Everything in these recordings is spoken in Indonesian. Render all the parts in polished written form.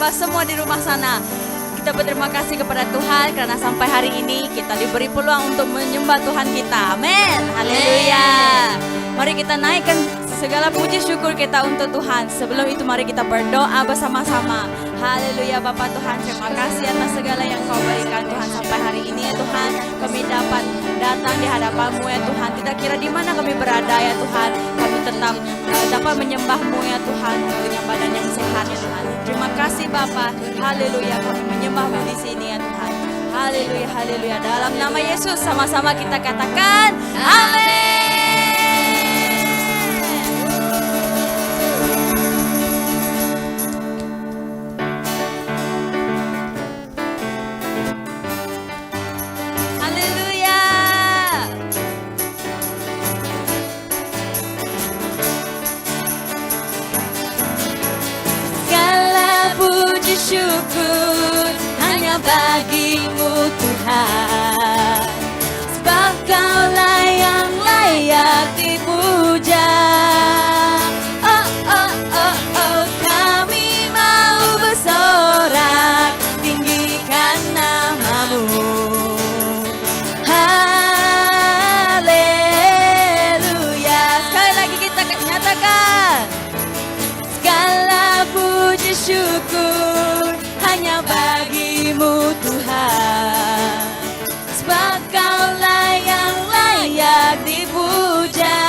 Bapak semua di rumah sana. Kita berterima kasih kepada Tuhan karena sampai hari ini kita diberi peluang untuk menyembah Tuhan kita. Amin. Haleluya. Mari kita naikkan segala puji syukur kita untuk Tuhan. Sebelum itu mari kita berdoa bersama-sama. Haleluya Bapak Tuhan, terima kasih atas segala yang Kau berikan Tuhan sampai hari ini ya Tuhan. Kami dapat datang di hadapan-Mu ya Tuhan. Tidak kira di mana kami berada ya Tuhan, kami tetap dapat menyembah-Mu ya Tuhan dengan badan yang sehat ya Tuhan. Terima kasih Bapa. Haleluya, kami menyembah-Mu di sini ya Tuhan. Haleluya, haleluya. Dalam nama Yesus sama-sama kita katakan amin. Syukur hanya bagi-Mu Tuhan, sebab Kau-lah yang layak dipuja. Oh, oh, oh, oh, kami mau bersorak tinggikan nama-Mu. Haleluya. Sekali lagi kita nyatakan, segala puji syukur hanya bagi-Mu Tuhan, sebab Kau-lah yang layak dipuja.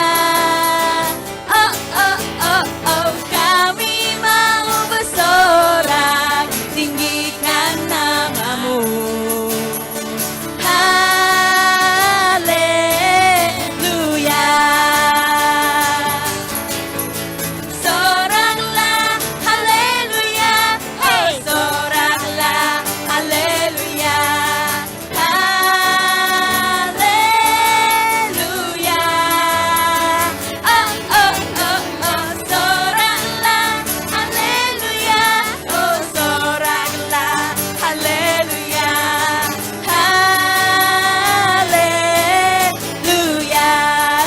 Oh, oh, oh, oh, kami mau bersorak tinggikan nama-Mu. Haleluya. Soraklah haleluya. Oh, soraklah haleluya. Haleluya. Oh, oh, oh, oh, soraklah haleluya. Oh, soraklah haleluya. Haleluya.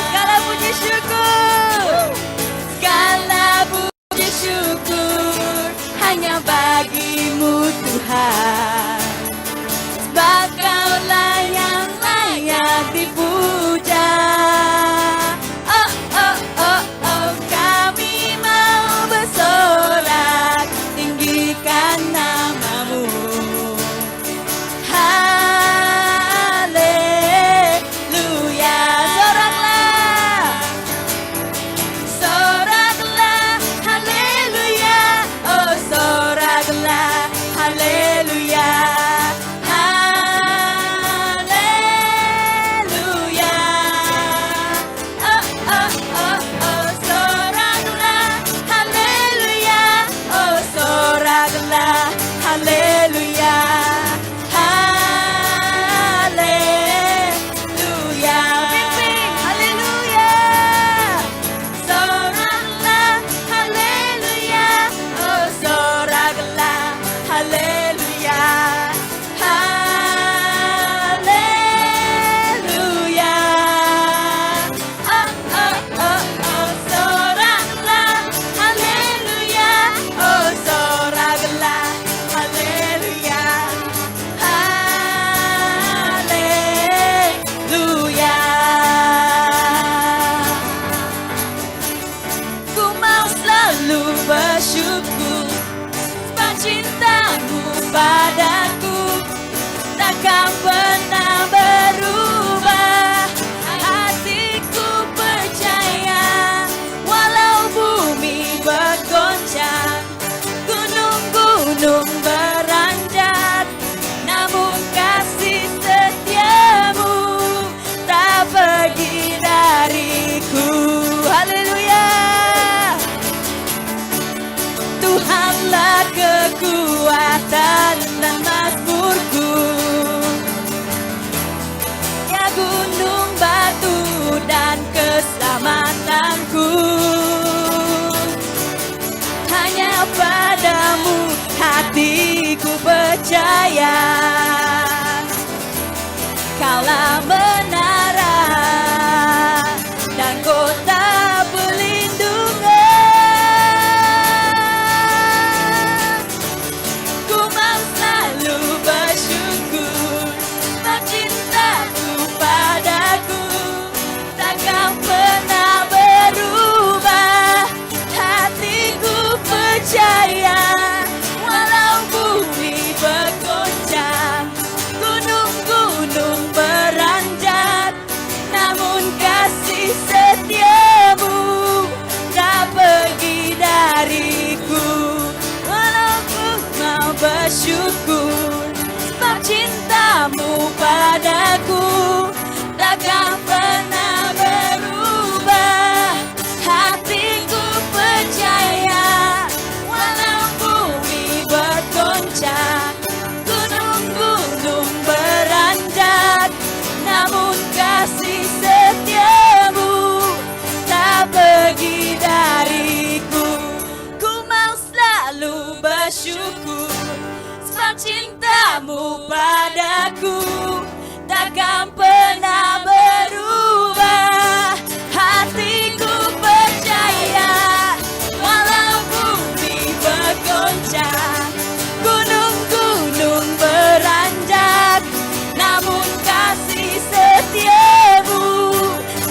Segala puji syukur, segala puji syukur hanya bagi-Mu Tuhan, sebab Kau-lah yang layak dipuja. Oh, oh, oh, oh, kami mau bersorak tinggikan nama-Mu. Haleluya. Soraklah, soraklah haleluya. Oh, soraklah haleluya. Haleluya. Oh, oh, oh, oh, soraklah haleluya. Oh, soraklah haleluya. Haleluya. Pimpin, haleluya. Soraklah haleluya. Oh, soraklah haleluya. Haleluya. Oh, oh, oh, oh, soraklah haleluya. Oh, soraklah haleluya. Haleluya. Ku mau selalu bersyukur, sebab cinta-Mu padaku takkan pernah berubah. Hatiku percaya, walau bumi bergoncang, gunung-gunung beranjak, namun kasih setia-Mu tak pergi dariku. Haleluya. Tuhanlah kekuatan dan mazmurku, ya gunung batu dan keselamatanku. Hanya padamu hatiku percaya, Kaulah menara dan kota perlindungan. bersyukur, sebab cintamu padaku takkan pernah berubah. Hatiku percaya, walau bumi bergoncang, gunung-gunung beranjak, namun kasih setiamu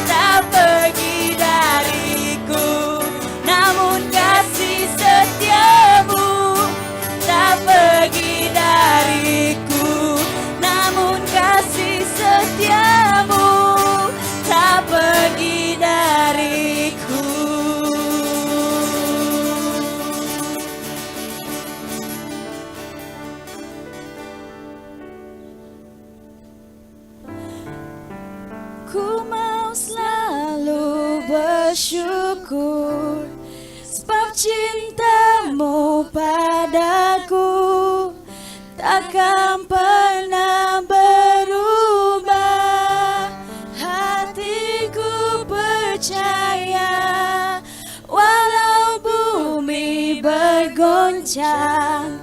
tak pergi dariku. Namun kasih setiamu tak pergi dariku. Namun kasih setiamu tak pergi dariku. Ku mau selalu bersyukur, sebab cintamu padaku takkan pernah berubah. Hatiku percaya, walau bumi bergoncang,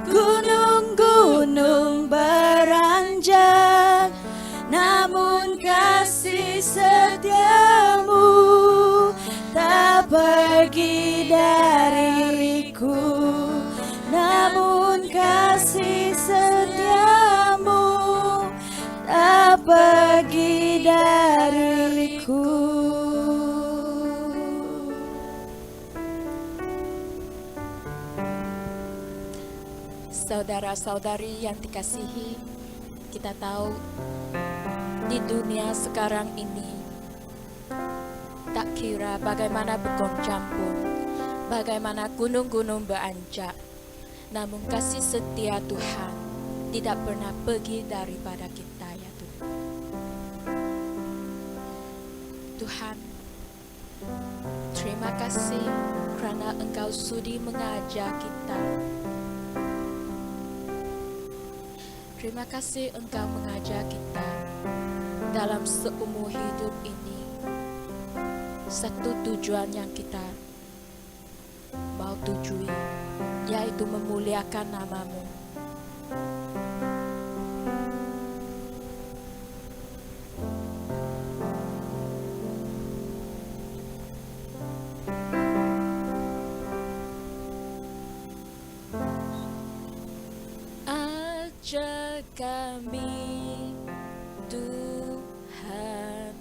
gunung-gunung beranjak, namun kasih setiamu tak pergi dariku. Namun kasih setiamu tak pergi dariku. Saudara-saudari yang dikasihi, kita tahu di dunia sekarang ini tak kira bagaimana bergoncang pun, bagaimana gunung-gunung beranjak, namun kasih setia Tuhan tidak pernah pergi daripada kita, ya Tuhan. Tuhan, terima kasih kerana Engkau sudi mengajar kita. Terima kasih Engkau mengajar kita dalam seumur hidup ini. Satu tujuan yang kita mau tujui, yaitu memuliakan nama-Mu. Ajar kami Tuhan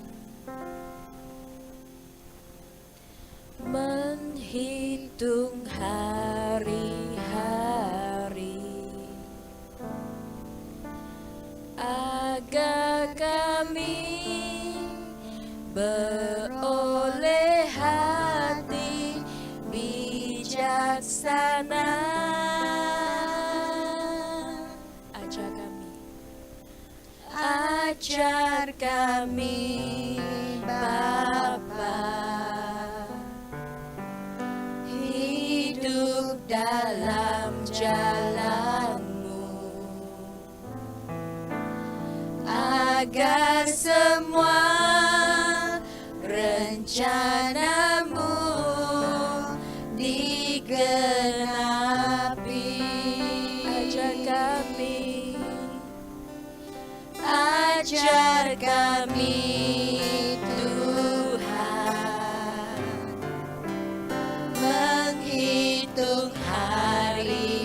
menghitung hari-hari, agar kami beroleh hati bijaksana. Ajar kami Bapa, hidup dalam jalan-Mu, agar semua rencana-Mu digenapi. Ajar kami, ajar kami Tuhan menghitung hari-hari,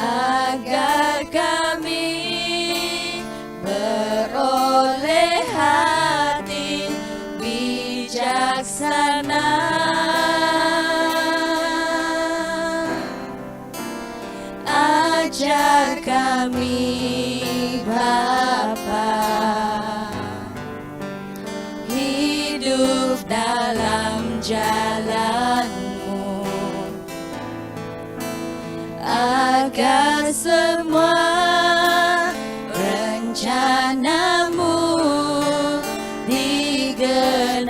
agar kami beroleh hati bijaksana. Ajar kami Bapa, hidup dalam jalan-Mu, agar semua rencana-Mu digenapi.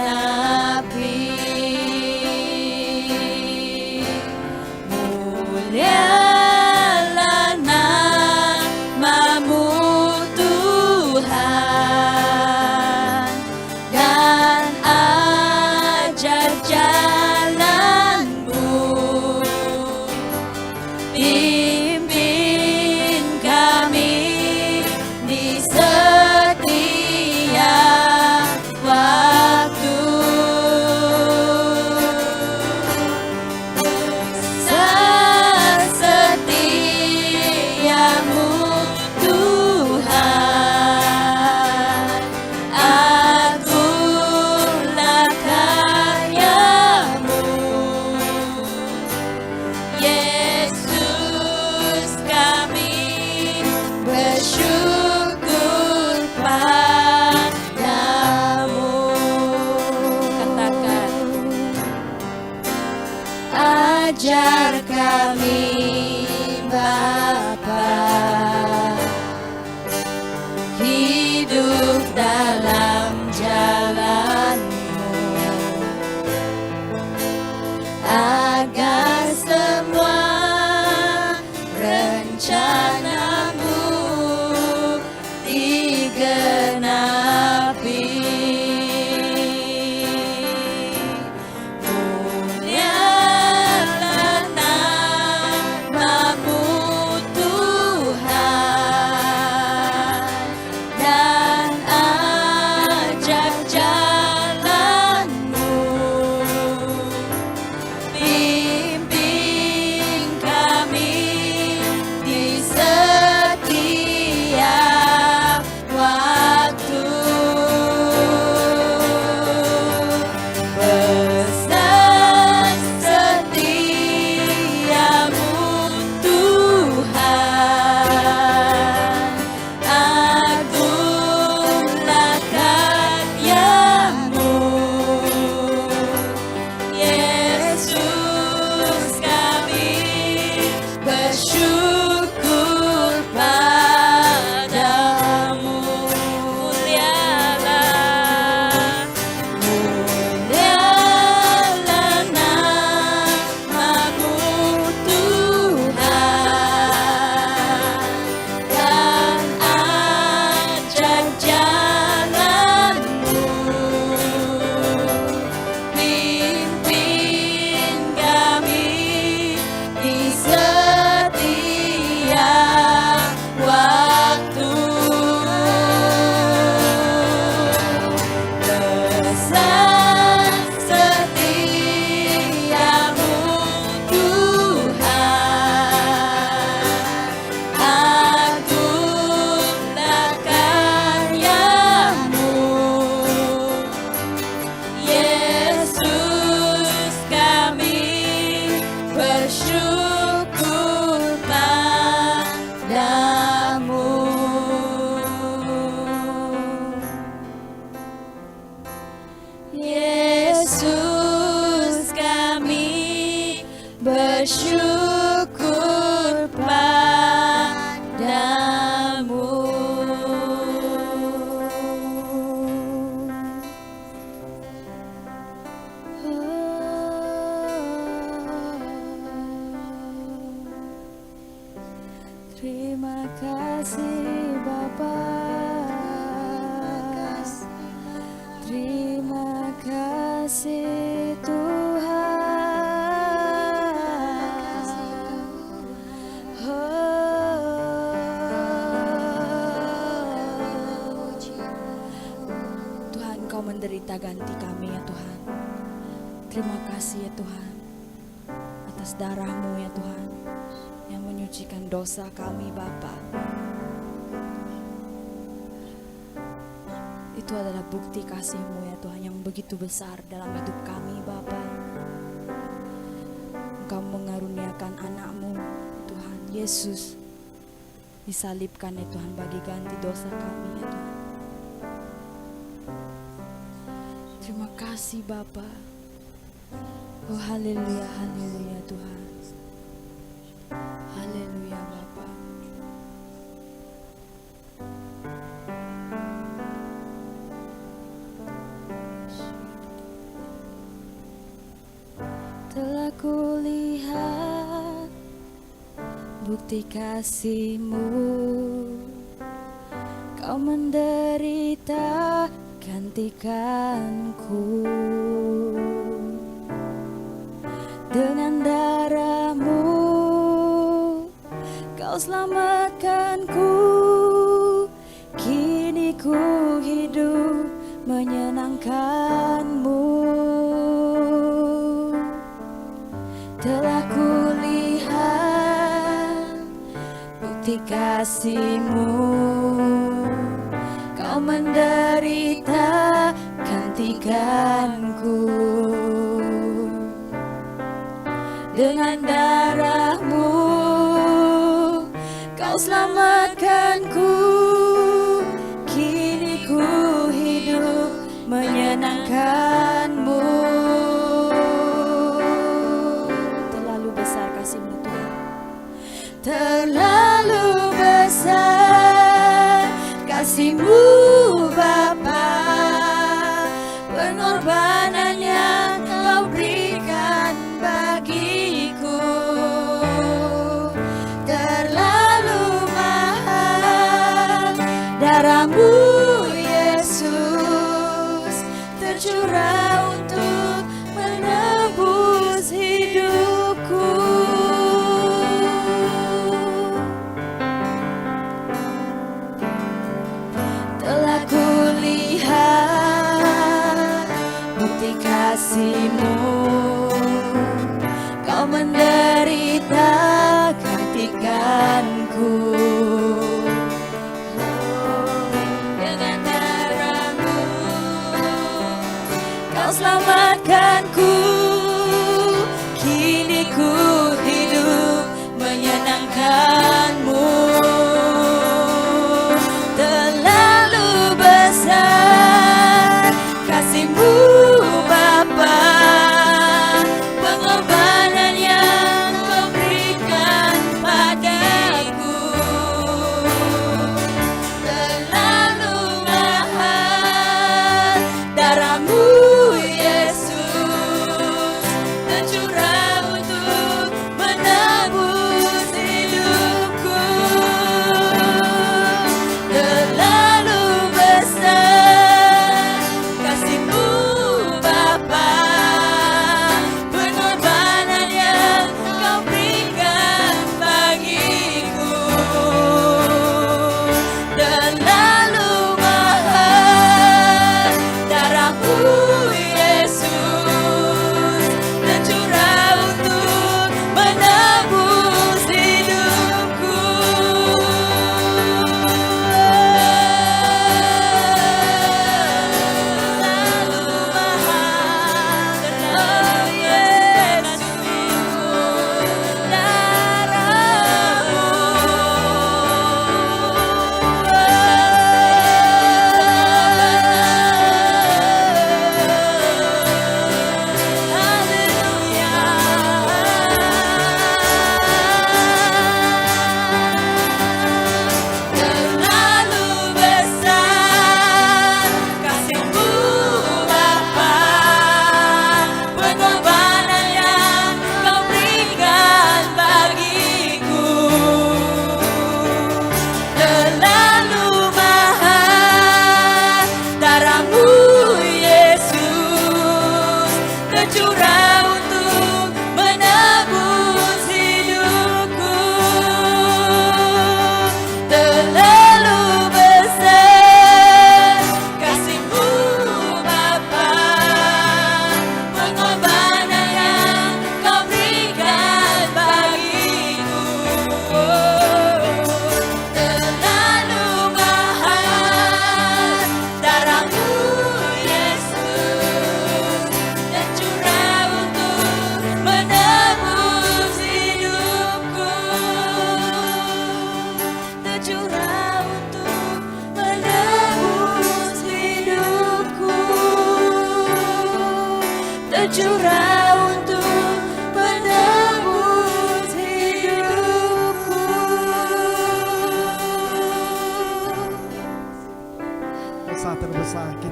Mulialah nama-Mu Tuhan, dan ajar jalan-Mu Terima kasih Bapa, terima kasih Tuhan. Tuhan, Engkau menderita ganti kami ya Tuhan. Terima kasih ya Tuhan atas darah-Mu ya Tuhan yang menyucikan dosa kami Bapa. Itu adalah bukti kasih-Mu ya Tuhan yang begitu besar dalam hidup kami Bapa. Engkau mengaruniakan anak-Mu Tuhan Yesus disalibkan ya Tuhan bagi ganti dosa kami ya Tuhan. Terima kasih Bapa. Oh haleluya, haleluya Tuhan. Haleluya Bapa. Telah kulihat bukti kasih-Mu, Kau menderita gantikanku. Dengan darah-Mu Kau selamatkanku. Kini ku hidup menyenangkan-Mu. Telah kulihat bukti kasih-Mu, Kau menderita gantikanku. Dengan darah-Mu Kau selamatkanku. Kini ku hidup menyenangkan-Mu. Terlalu besar kasih-Mu Tuhan. Terlalu besar kasih-Mu Bapa. Pengorbanan yang Kau berikan bagiku terlalu mahal. Darah-Mu Yesus tercurah untuk menebus hidupku. Telah kulihat bukti kasih-Mu, Kau menderita gantikanku. Dengan darah-Mu Kau selamatkanku. Kini ku hidup menyenangkan-Mu. Terlalu besar kasih-Mu Bapa. Pengorbanan yang Kau berikan padaku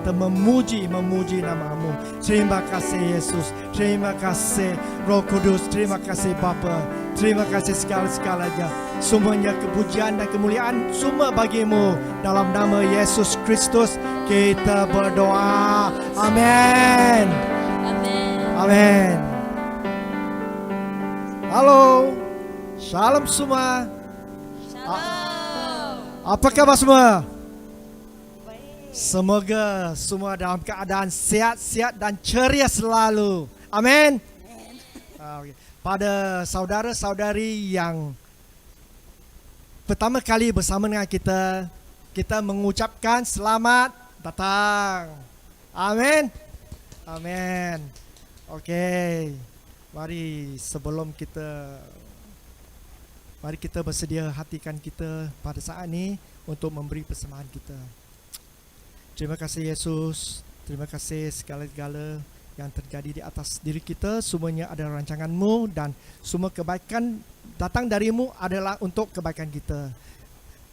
kita memuji nama-Mu. Terima kasih Yesus, terima kasih Roh Kudus, terima kasih Bapa, terima kasih segala-segalanya. Semuanya kepujian dan kemuliaan semua bagi-Mu. Dalam nama Yesus Kristus kita berdoa. Amin. Amin. Amin. Halo, shalom semua. Shalom. Apa khabar semua? Semoga semua dalam keadaan sehat-sehat dan ceria selalu. Amin. Okay. Pada saudara-saudari yang pertama kali bersama dengan kita, kita mengucapkan selamat datang. Amin. Amin. Okey. Mari kita bersedia hatikan kita pada saat ini untuk memberi persembahan kita. Terima kasih Yesus. Terima kasih segala-gala yang terjadi di atas diri kita. Semuanya adalah rancangan-Mu dan semua kebaikan datang dari-Mu adalah untuk kebaikan kita.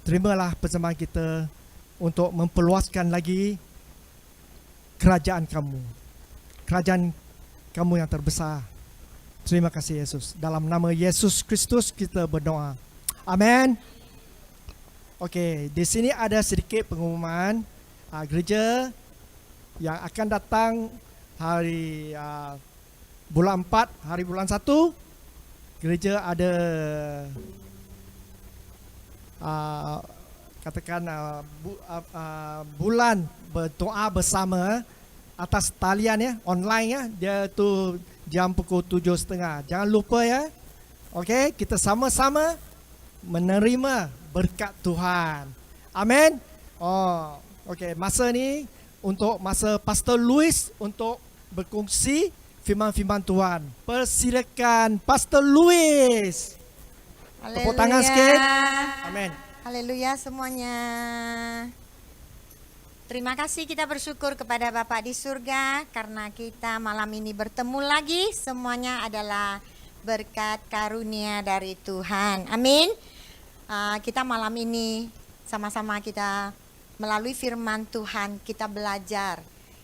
Terimalah persembahan kita untuk memperluaskan lagi kerajaan Kamu. Kerajaan Kamu yang terbesar. Terima kasih Yesus. Dalam nama Yesus Kristus kita berdoa. Amin. Okey, di sini ada sedikit pengumuman gereja yang akan datang hari bulan 4, hari bulan 1. Gereja ada bulan berdoa bersama atas talian ya, online ya. Dia tu jam pukul 7.30. Jangan lupa ya. Okey, kita sama-sama menerima berkat Tuhan. Amin. Oh, okey, masa ni untuk masa Pastor Louis untuk berkongsi firman-firman Tuhan. Persilakan Pastor Louis. Tepuk tangan sikit. Amin. Haleluya semuanya. Terima kasih, kita bersyukur kepada Bapa di surga karena kita malam ini bertemu lagi. Semuanya adalah berkat karunia dari Tuhan. Amin. Kita malam ini sama-sama kita melalui firman Tuhan kita belajar.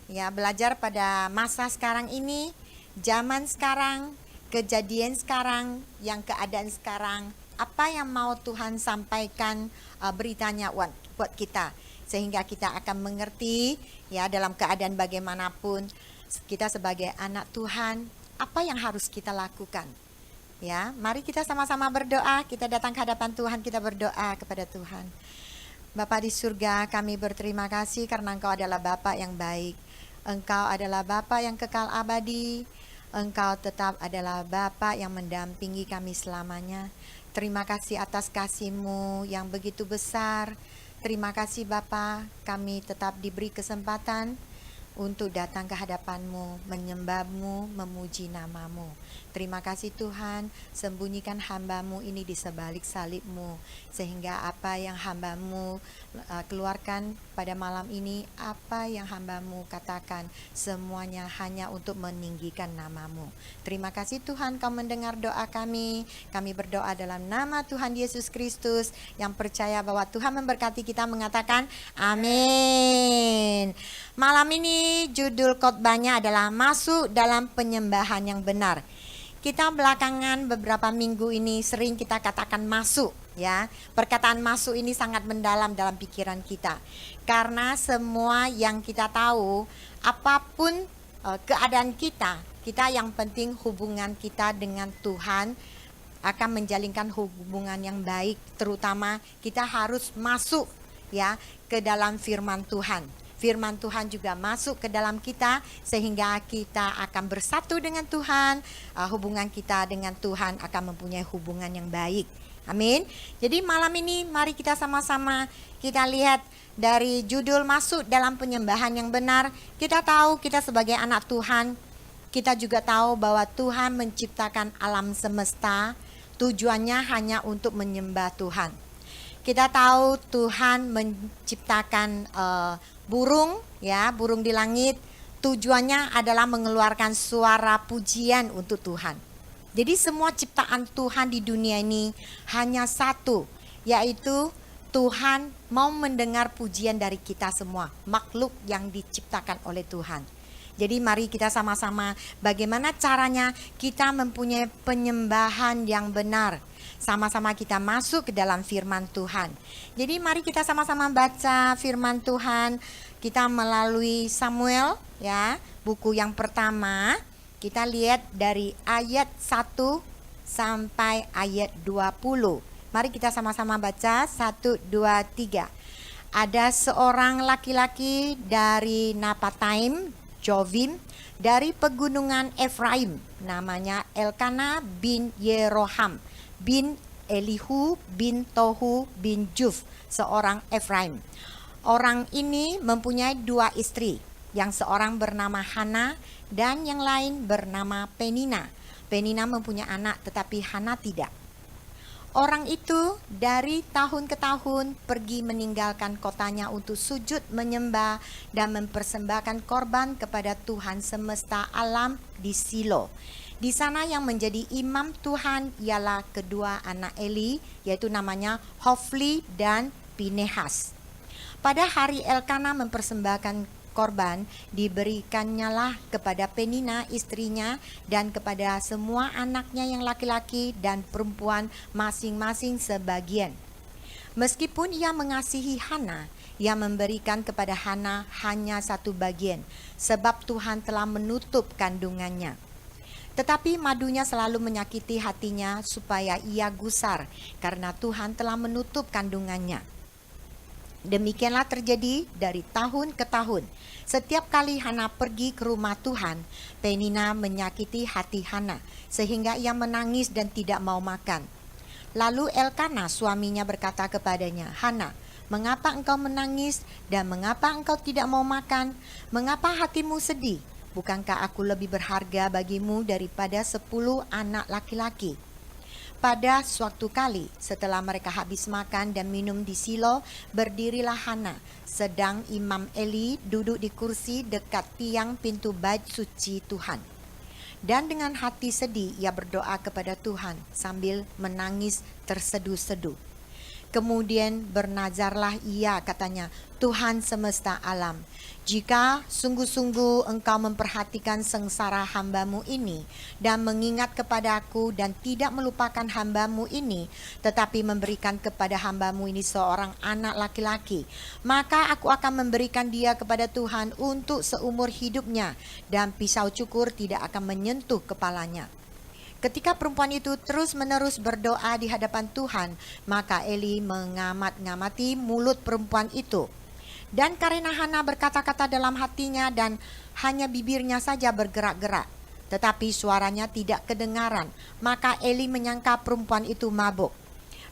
Ya, belajar pada masa sekarang ini, zaman sekarang, kejadian sekarang, yang keadaan sekarang. Apa yang mau Tuhan sampaikan beritanya buat kita. Sehingga kita akan mengerti ya dalam keadaan bagaimanapun kita sebagai anak Tuhan apa yang harus kita lakukan. Ya, mari kita sama-sama berdoa, kita datang ke hadapan Tuhan, kita berdoa kepada Tuhan. Bapa di surga, kami berterima kasih karena Engkau adalah Bapa yang baik. Engkau adalah Bapa yang kekal abadi. Engkau tetap adalah Bapa yang mendampingi kami selamanya. Terima kasih atas kasih-Mu yang begitu besar. Terima kasih Bapa, kami tetap diberi kesempatan untuk datang ke hadapan-Mu, menyembah-Mu, memuji nama-Mu. Terima kasih Tuhan, sembunyikan hamba-Mu ini di sebalik salib-Mu, sehingga apa yang hamba-Mu keluarkan pada malam ini, apa yang hamba-Mu katakan, semuanya hanya untuk meninggikan nama-Mu. Terima kasih Tuhan, Kau mendengar doa kami berdoa dalam nama Tuhan Yesus Kristus, yang percaya bahwa Tuhan memberkati kita mengatakan amin. Malam ini judul khotbahnya adalah masuk dalam penyembahan yang benar. Kita belakangan beberapa minggu ini sering kita katakan masuk ya. Perkataan masuk ini sangat mendalam dalam pikiran kita. Karena semua yang kita tahu, apapun keadaan kita yang penting hubungan kita dengan Tuhan akan menjalinkan hubungan yang baik. Terutama kita harus masuk ya ke dalam firman Tuhan. Firman Tuhan juga masuk ke dalam kita sehingga kita akan bersatu dengan Tuhan. Hubungan kita dengan Tuhan akan mempunyai hubungan yang baik. Amin. Jadi malam ini mari kita sama-sama kita lihat dari judul masuk dalam penyembahan yang benar. Kita tahu kita sebagai anak Tuhan, kita juga tahu bahwa Tuhan menciptakan alam semesta tujuannya hanya untuk menyembah Tuhan. Kita tahu Tuhan menciptakan burung ya, burung di langit, tujuannya adalah mengeluarkan suara pujian untuk Tuhan. Jadi semua ciptaan Tuhan di dunia ini hanya satu, yaitu Tuhan mau mendengar pujian dari kita semua, makhluk yang diciptakan oleh Tuhan. Jadi mari kita sama-sama bagaimana caranya kita mempunyai penyembahan yang benar. Sama-sama kita masuk ke dalam firman Tuhan. Jadi mari kita sama-sama baca firman Tuhan. Kita melalui Samuel, ya, buku yang pertama. Kita lihat dari ayat 1 sampai ayat 20. Mari kita sama-sama baca 1, 2, 3. Ada seorang laki-laki dari Napataim, Jovim, dari pegunungan Efraim, namanya Elkana bin Yeroham bin Elihu bin Tohu bin Juf, seorang Efraim. Orang ini mempunyai 2 istri, yang seorang bernama Hana dan yang lain bernama Penina. Penina mempunyai anak tetapi Hana tidak. Orang itu dari tahun ke tahun pergi meninggalkan kotanya untuk sujud menyembah dan mempersembahkan korban kepada Tuhan semesta alam di Silo. Di sana yang menjadi imam Tuhan ialah kedua anak Eli, yaitu namanya Hofli dan Pinehas. Pada hari Elkana mempersembahkan korban, diberikannya kepada Penina istrinya dan kepada semua anaknya yang laki-laki dan perempuan masing-masing sebagian. Meskipun ia mengasihi Hana, ia memberikan kepada Hana hanya 1 bagian, sebab Tuhan telah menutup kandungannya. Tetapi madunya selalu menyakiti hatinya supaya ia gusar, karena Tuhan telah menutup kandungannya. Demikianlah terjadi dari tahun ke tahun. Setiap kali Hana pergi ke rumah Tuhan, Penina menyakiti hati Hana, sehingga ia menangis dan tidak mau makan. Lalu Elkana suaminya berkata kepadanya, Hana, mengapa engkau menangis dan mengapa engkau tidak mau makan? Mengapa hatimu sedih? Bukankah aku lebih berharga bagimu daripada 10 anak laki-laki? Pada suatu kali setelah mereka habis makan dan minum di Silo, berdirilah Hana, sedang Imam Eli duduk di kursi dekat tiang pintu bait suci Tuhan. Dan dengan hati sedih ia berdoa kepada Tuhan sambil menangis terseduh-seduh. Kemudian bernazarlah ia, katanya, Tuhan semesta alam, jika sungguh-sungguh engkau memperhatikan sengsara hambamu ini dan mengingat kepadaku dan tidak melupakan hambamu ini, tetapi memberikan kepada hambamu ini seorang anak laki-laki, maka aku akan memberikan dia kepada Tuhan untuk seumur hidupnya dan pisau cukur tidak akan menyentuh kepalanya. Ketika perempuan itu terus-menerus berdoa di hadapan Tuhan, maka Eli mengamat-ngamati mulut perempuan itu. Dan karena Hana berkata-kata dalam hatinya dan hanya bibirnya saja bergerak-gerak, tetapi suaranya tidak kedengaran, maka Eli menyangka perempuan itu mabuk.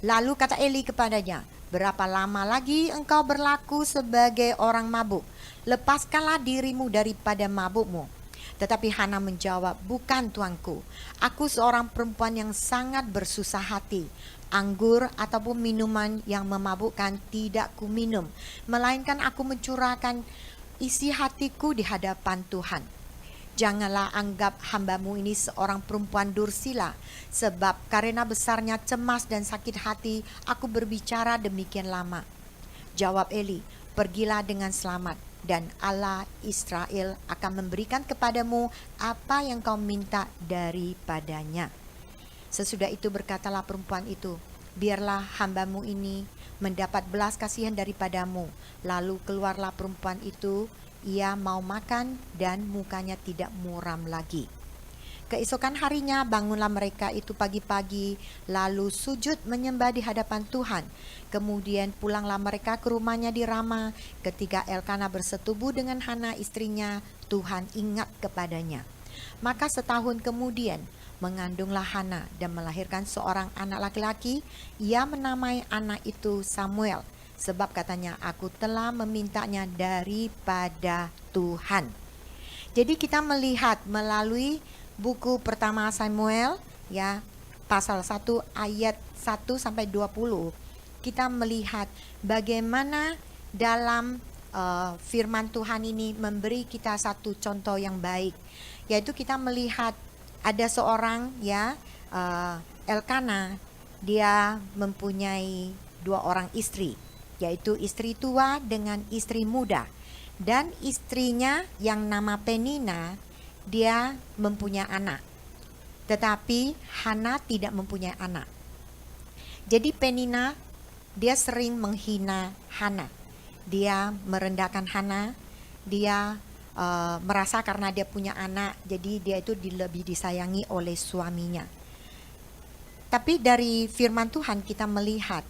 Lalu kata Eli kepadanya, berapa lama lagi engkau berlaku sebagai orang mabuk? Lepaskanlah dirimu daripada mabukmu. Tetapi Hana menjawab, bukan tuanku, aku seorang perempuan yang sangat bersusah hati. Anggur ataupun minuman yang memabukkan tidak ku minum, melainkan aku mencurahkan isi hatiku di hadapan Tuhan. Janganlah anggap hambamu ini seorang perempuan dursila, sebab karena besarnya cemas dan sakit hati, aku berbicara demikian lama. Jawab Eli, pergilah dengan selamat, dan Allah Israel akan memberikan kepadamu apa yang kau minta daripadanya. Sesudah itu berkatalah perempuan itu, biarlah hambamu ini mendapat belas kasihan daripadamu. Lalu keluarlah perempuan itu, ia mau makan dan mukanya tidak muram lagi. Keesokan harinya bangunlah mereka itu pagi-pagi, lalu sujud menyembah di hadapan Tuhan. Kemudian pulanglah mereka ke rumahnya di Rama. Ketika Elkana bersetubuh dengan Hana istrinya, Tuhan ingat kepadanya. Maka setahun kemudian mengandunglah Hana dan melahirkan seorang anak laki-laki. Ia menamai anak itu Samuel, sebab katanya, aku telah memintanya daripada Tuhan. Jadi kita melihat melalui buku pertama Samuel, ya, pasal 1 ayat 1 sampai 20, kita melihat bagaimana dalam firman Tuhan ini memberi kita satu contoh yang baik, yaitu kita melihat ada seorang, ya, Elkana, dia mempunyai 2 orang istri. yaitu istri tua dengan istri muda. Dan istrinya yang nama Penina, dia mempunyai anak. Tetapi Hana tidak mempunyai anak. Jadi Penina, dia sering menghina Hana. Dia merendahkan Hana, dia merasa karena dia punya anak, jadi dia itu lebih disayangi oleh suaminya. Tapi dari firman Tuhan kita melihat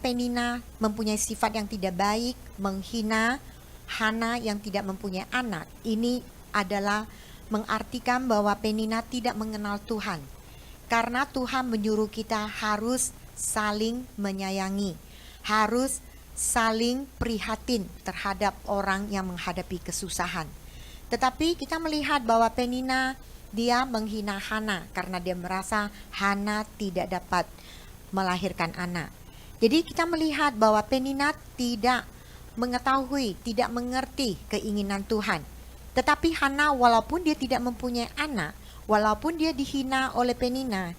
Penina mempunyai sifat yang tidak baik, menghina Hana yang tidak mempunyai anak. Ini adalah mengartikan bahwa Penina tidak mengenal Tuhan. Karena Tuhan menyuruh kita harus saling menyayangi, harus saling prihatin terhadap orang yang menghadapi kesusahan. Tetapi kita melihat bahwa Penina dia menghina Hana karena dia merasa Hana tidak dapat melahirkan anak. Jadi kita melihat bahwa Penina tidak mengetahui, tidak mengerti keinginan Tuhan. Tetapi Hana walaupun dia tidak mempunyai anak, walaupun dia dihina oleh Penina,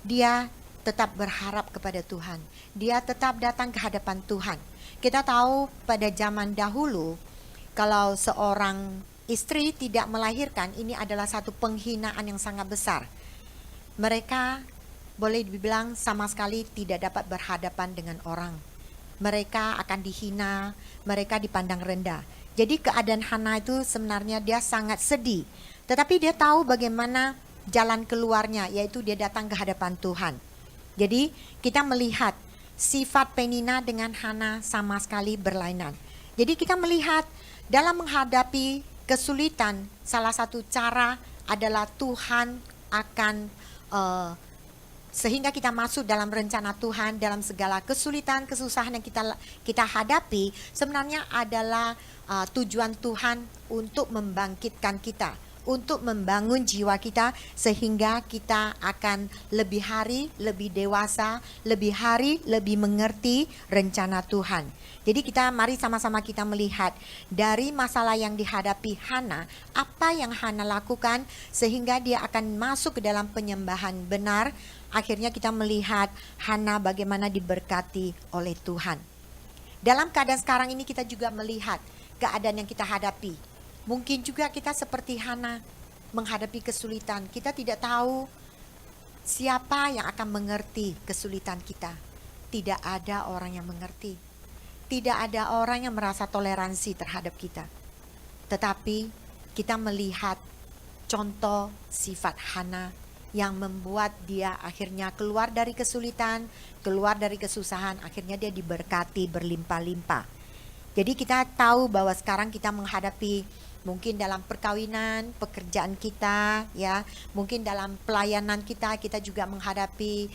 dia tetap berharap kepada Tuhan. Dia tetap datang ke hadapan Tuhan. Kita tahu pada zaman dahulu, kalau seorang istri tidak melahirkan, ini adalah satu penghinaan yang sangat besar. Mereka boleh dibilang sama sekali tidak dapat berhadapan dengan orang. Mereka akan dihina, mereka dipandang rendah. Jadi keadaan Hana itu sebenarnya dia sangat sedih. Tetapi dia tahu bagaimana jalan keluarnya, yaitu dia datang ke hadapan Tuhan. Jadi kita melihat sifat Penina dengan Hana sama sekali berlainan. Jadi kita melihat dalam menghadapi kesulitan, salah satu cara adalah Tuhan akan sehingga kita masuk dalam rencana Tuhan dalam segala kesulitan, kesusahan yang kita hadapi sebenarnya adalah tujuan Tuhan untuk membangkitkan kita, untuk membangun jiwa kita sehingga kita akan lebih hari lebih dewasa, lebih hari lebih mengerti rencana Tuhan. Jadi mari sama-sama kita melihat dari masalah yang dihadapi Hana, apa yang Hana lakukan sehingga dia akan masuk ke dalam penyembahan benar. Akhirnya kita melihat Hana bagaimana diberkati oleh Tuhan. Dalam keadaan sekarang ini kita juga melihat keadaan yang kita hadapi. Mungkin juga kita seperti Hana menghadapi kesulitan. Kita tidak tahu siapa yang akan mengerti kesulitan kita. Tidak ada orang yang mengerti. Tidak ada orang yang merasa toleransi terhadap kita. Tetapi kita melihat contoh sifat Hana yang membuat dia akhirnya keluar dari kesulitan, keluar dari kesusahan, akhirnya dia diberkati berlimpah-limpah. Jadi kita tahu bahwa sekarang kita menghadapi mungkin dalam perkawinan, pekerjaan kita, ya, mungkin dalam pelayanan kita juga menghadapi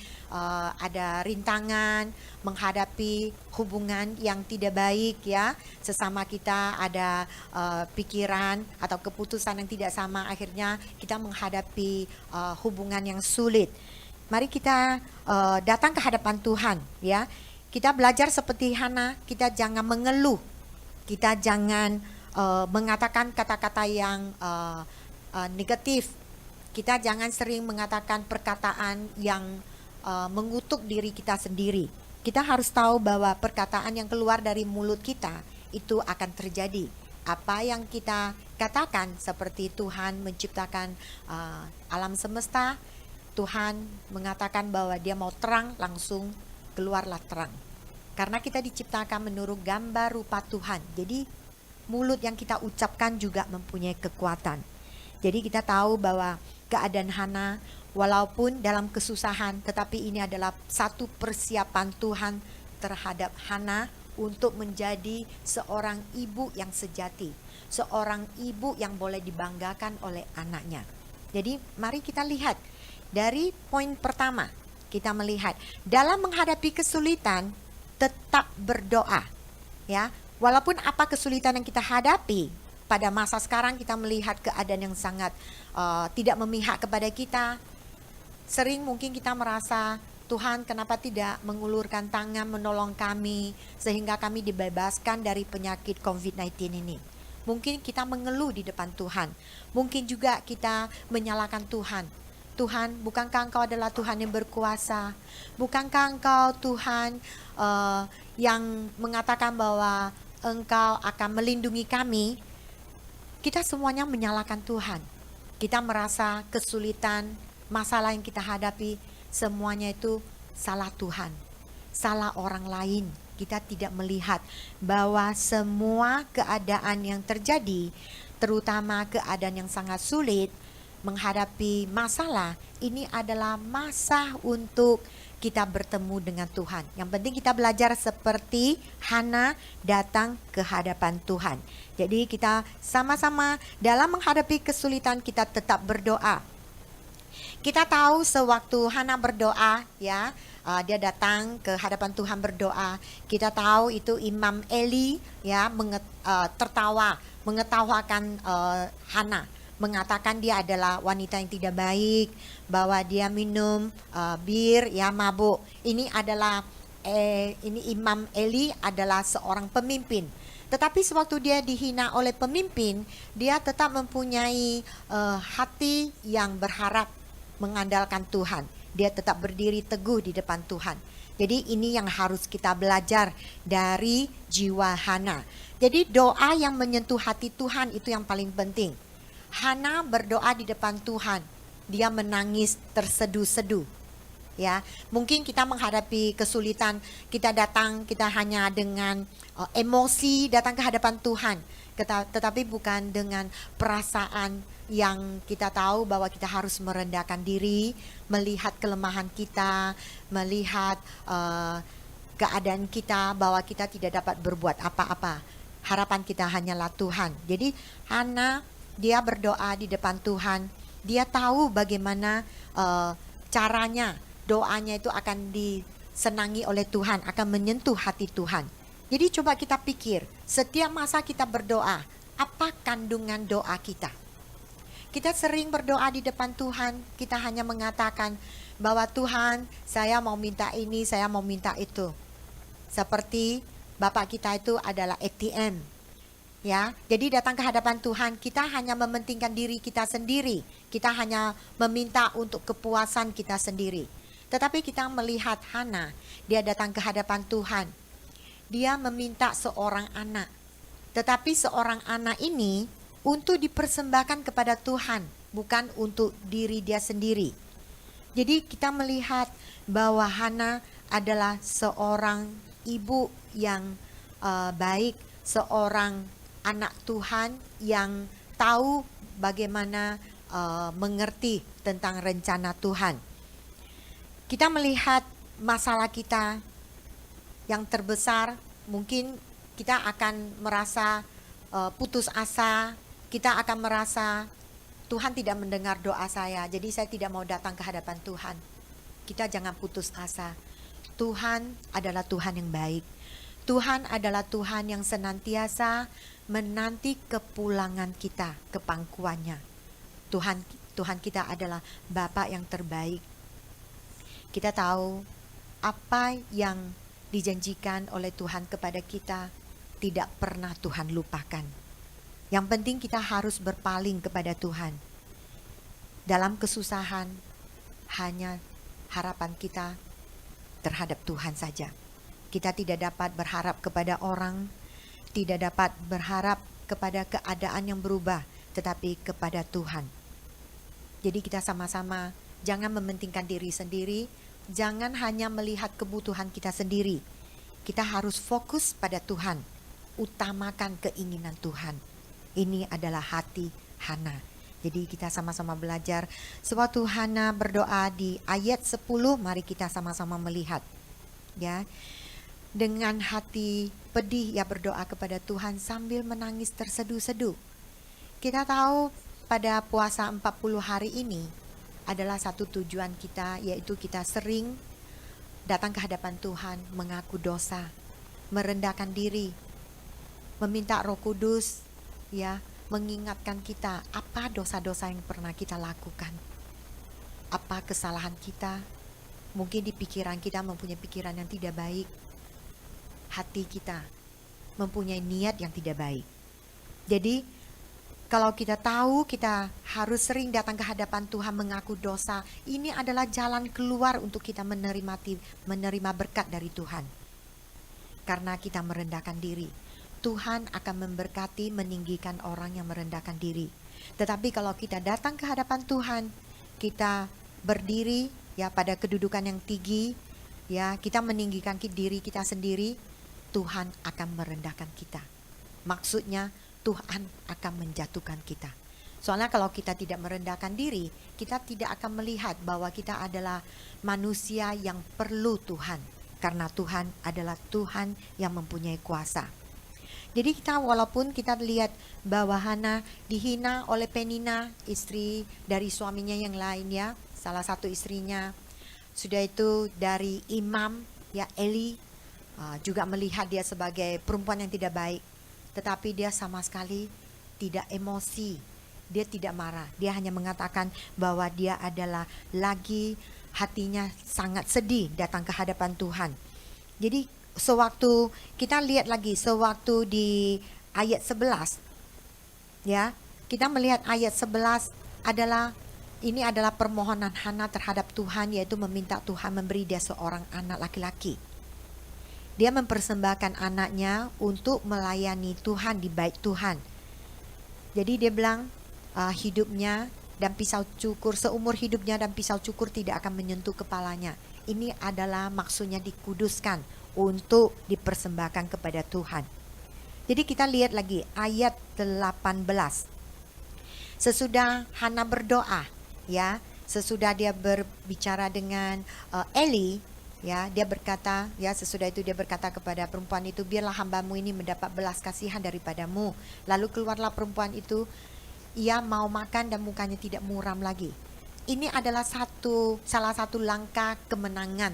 ada rintangan, menghadapi hubungan yang tidak baik, ya, sesama kita ada pikiran atau keputusan yang tidak sama, akhirnya kita menghadapi hubungan yang sulit. Mari kita datang ke hadapan Tuhan, ya. Kita belajar seperti Hana, kita jangan mengeluh, kita jangan mengatakan kata-kata yang negatif. Kita jangan sering mengatakan perkataan yang mengutuk diri kita sendiri. Kita harus tahu bahwa perkataan yang keluar dari mulut kita itu akan terjadi. Apa yang kita katakan, seperti Tuhan menciptakan alam semesta, Tuhan mengatakan bahwa dia mau terang, langsung keluarlah terang. Karena kita diciptakan menurut gambar rupa Tuhan. Jadi mulut yang kita ucapkan juga mempunyai kekuatan. Jadi kita tahu bahwa keadaan Hana walaupun dalam kesusahan, tetapi ini adalah satu persiapan Tuhan terhadap Hana untuk menjadi seorang ibu yang sejati, seorang ibu yang boleh dibanggakan oleh anaknya. Jadi mari kita lihat dari poin pertama, kita melihat dalam menghadapi kesulitan tetap berdoa, ya. Walaupun apa kesulitan yang kita hadapi pada masa sekarang, kita melihat keadaan yang sangat tidak memihak kepada kita. Sering mungkin kita merasa, Tuhan kenapa tidak mengulurkan tangan menolong kami sehingga kami dibebaskan dari penyakit COVID-19 ini. Mungkin kita mengeluh di depan Tuhan. Mungkin juga kita menyalahkan Tuhan. Tuhan, bukankah Engkau adalah Tuhan yang berkuasa? Bukankah Engkau Tuhan yang mengatakan bahwa Engkau akan melindungi kami? Kita semuanya menyalahkan Tuhan. Kita merasa kesulitan, masalah yang kita hadapi, semuanya itu salah Tuhan, salah orang lain. Kita tidak melihat bahwa semua keadaan yang terjadi, terutama keadaan yang sangat sulit, menghadapi masalah, ini adalah masa untuk kita bertemu dengan Tuhan. Yang penting kita belajar seperti Hana datang ke hadapan Tuhan. Jadi kita sama-sama dalam menghadapi kesulitan kita tetap berdoa. Kita tahu sewaktu Hana berdoa, ya, dia datang ke hadapan Tuhan berdoa. Kita tahu itu Imam Eli, ya, mengetawakan Hana, mengatakan dia adalah wanita yang tidak baik, bahwa dia minum bir, ya, mabuk. Ini adalah ini Imam Eli adalah seorang pemimpin. Tetapi sewaktu dia dihina oleh pemimpin, dia tetap mempunyai hati yang berharap, mengandalkan Tuhan. Dia tetap berdiri teguh di depan Tuhan. Jadi ini yang harus kita belajar dari jiwa Hana. Jadi doa yang menyentuh hati Tuhan itu yang paling penting. Hana berdoa di depan Tuhan. Dia menangis terseduh-seduh. Ya, mungkin kita menghadapi kesulitan, kita hanya dengan emosi datang ke hadapan Tuhan, tetapi bukan dengan perasaan yang kita tahu bahwa kita harus merendahkan diri, melihat kelemahan kita, melihat keadaan kita bahwa kita tidak dapat berbuat apa-apa. Harapan kita hanyalah Tuhan. Jadi Hana dia berdoa di depan Tuhan. Dia tahu bagaimana caranya, doanya itu akan disenangi oleh Tuhan, akan menyentuh hati Tuhan. Jadi coba kita pikir, setiap masa kita berdoa, apa kandungan doa kita? Kita sering berdoa di depan Tuhan, kita hanya mengatakan bahwa Tuhan, saya mau minta ini, saya mau minta itu. Seperti Bapak kita itu adalah ATM. Ya, jadi datang ke hadapan Tuhan, kita hanya mementingkan diri kita sendiri. Kita hanya meminta untuk kepuasan kita sendiri. Tetapi kita melihat Hana, dia datang ke hadapan Tuhan. Dia meminta seorang anak. Tetapi seorang anak ini untuk dipersembahkan kepada Tuhan, bukan untuk diri dia sendiri. Jadi kita melihat bahwa Hana adalah seorang ibu yang baik, seorang anak Tuhan yang tahu bagaimana mengerti tentang rencana Tuhan. Kita melihat masalah kita yang terbesar, mungkin kita akan merasa putus asa, kita akan merasa Tuhan tidak mendengar doa saya, jadi saya tidak mau datang ke hadapan Tuhan. Kita jangan putus asa. Tuhan adalah Tuhan yang baik. Tuhan adalah Tuhan yang senantiasa menanti kepulangan kita ke pangkuannya. Tuhan kita adalah Bapa yang terbaik. Kita tahu apa yang dijanjikan oleh Tuhan kepada kita tidak pernah Tuhan lupakan. Yang penting kita harus berpaling kepada Tuhan. Dalam kesusahan, hanya harapan kita terhadap Tuhan saja. Kita tidak dapat berharap kepada orang, tidak dapat berharap kepada keadaan yang berubah, tetapi kepada Tuhan. Jadi kita sama-sama jangan mementingkan diri sendiri, jangan hanya melihat kebutuhan kita sendiri. Kita harus fokus pada Tuhan, utamakan keinginan Tuhan. Ini adalah hati Hana. Jadi kita sama-sama belajar. Sewaktu Hana berdoa di ayat 10, mari kita sama-sama melihat. Ya, dengan hati pedih ia berdoa kepada Tuhan sambil menangis terseduh-seduh. Kita tahu pada puasa 40 hari ini adalah satu tujuan kita, yaitu kita sering datang ke hadapan Tuhan, mengaku dosa, merendahkan diri, meminta Roh Kudus, ya, mengingatkan kita apa dosa-dosa yang pernah kita lakukan, apa kesalahan kita. Mungkin di pikiran kita mempunyai pikiran yang tidak baik, hati kita mempunyai niat yang tidak baik. Jadi Kalau kita tahu kita harus sering datang ke hadapan Tuhan mengaku dosa, ini adalah jalan keluar untuk kita menerima berkat dari Tuhan. Karena kita merendahkan diri, Tuhan akan memberkati, meninggikan orang yang merendahkan diri. Tetapi kalau kita datang ke hadapan Tuhan, kita berdiri ya pada kedudukan yang tinggi, ya kita meninggikan diri kita sendiri, Tuhan akan merendahkan kita. Maksudnya Tuhan akan menjatuhkan kita. Soalnya kalau kita tidak merendahkan diri, kita tidak akan melihat bahwa kita adalah manusia yang perlu Tuhan. Karena Tuhan adalah Tuhan yang mempunyai kuasa. Jadi kita walaupun kita lihat bahwa Hana dihina oleh Penina, istri dari suaminya yang lain ya, salah satu istrinya. Sudah itu dari imam ya Eli juga melihat dia sebagai perempuan yang tidak baik. Tetapi dia sama sekali tidak emosi, dia tidak marah. Dia hanya mengatakan bahwa dia adalah lagi hatinya sangat sedih datang ke hadapan Tuhan. Jadi sewaktu kita lihat lagi, sewaktu di ayat 11, ya kita melihat ayat 11 ini adalah permohonan Hana terhadap Tuhan, yaitu meminta Tuhan memberi dia seorang anak laki-laki. Dia mempersembahkan anaknya untuk melayani Tuhan di bait Tuhan. Jadi dia bilang hidupnya dan pisau cukur, seumur hidupnya dan pisau cukur tidak akan menyentuh kepalanya. Ini adalah maksudnya dikuduskan untuk dipersembahkan kepada Tuhan. Jadi kita lihat lagi ayat 18. Sesudah Hana berdoa, ya, sesudah dia berbicara dengan Eli, ya, dia berkata, ya, sesudah itu dia berkata kepada perempuan itu, biarlah hambamu ini mendapat belas kasihan daripadamu. Lalu keluarlah perempuan itu, ia mau makan dan mukanya tidak muram lagi. Ini adalah salah satu langkah kemenangan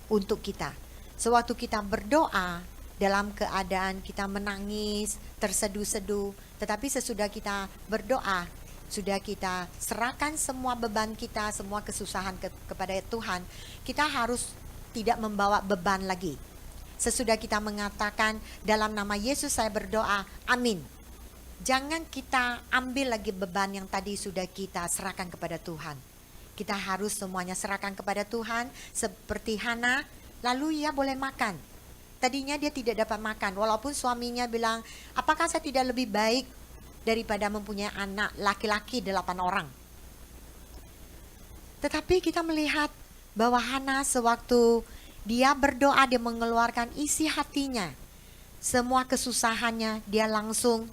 untuk kita. Sewaktu kita berdoa dalam keadaan kita menangis, terseduh-seduh, tetapi sesudah kita berdoa, sudah kita serahkan semua beban kita, semua kesusahan kepada Tuhan, kita harus tidak membawa beban lagi. Sesudah kita mengatakan dalam nama Yesus saya berdoa, amin. Jangan kita ambil lagi beban yang tadi sudah kita serahkan kepada Tuhan. Kita harus semuanya serahkan kepada Tuhan seperti Hana, lalu ia boleh makan. Tadinya dia tidak dapat makan, walaupun suaminya bilang, apakah saya tidak lebih baik daripada mempunyai anak laki-laki 8 orang. Tetapi kita melihat bahwa Hana sewaktu dia berdoa, dia mengeluarkan isi hatinya, semua kesusahannya, dia langsung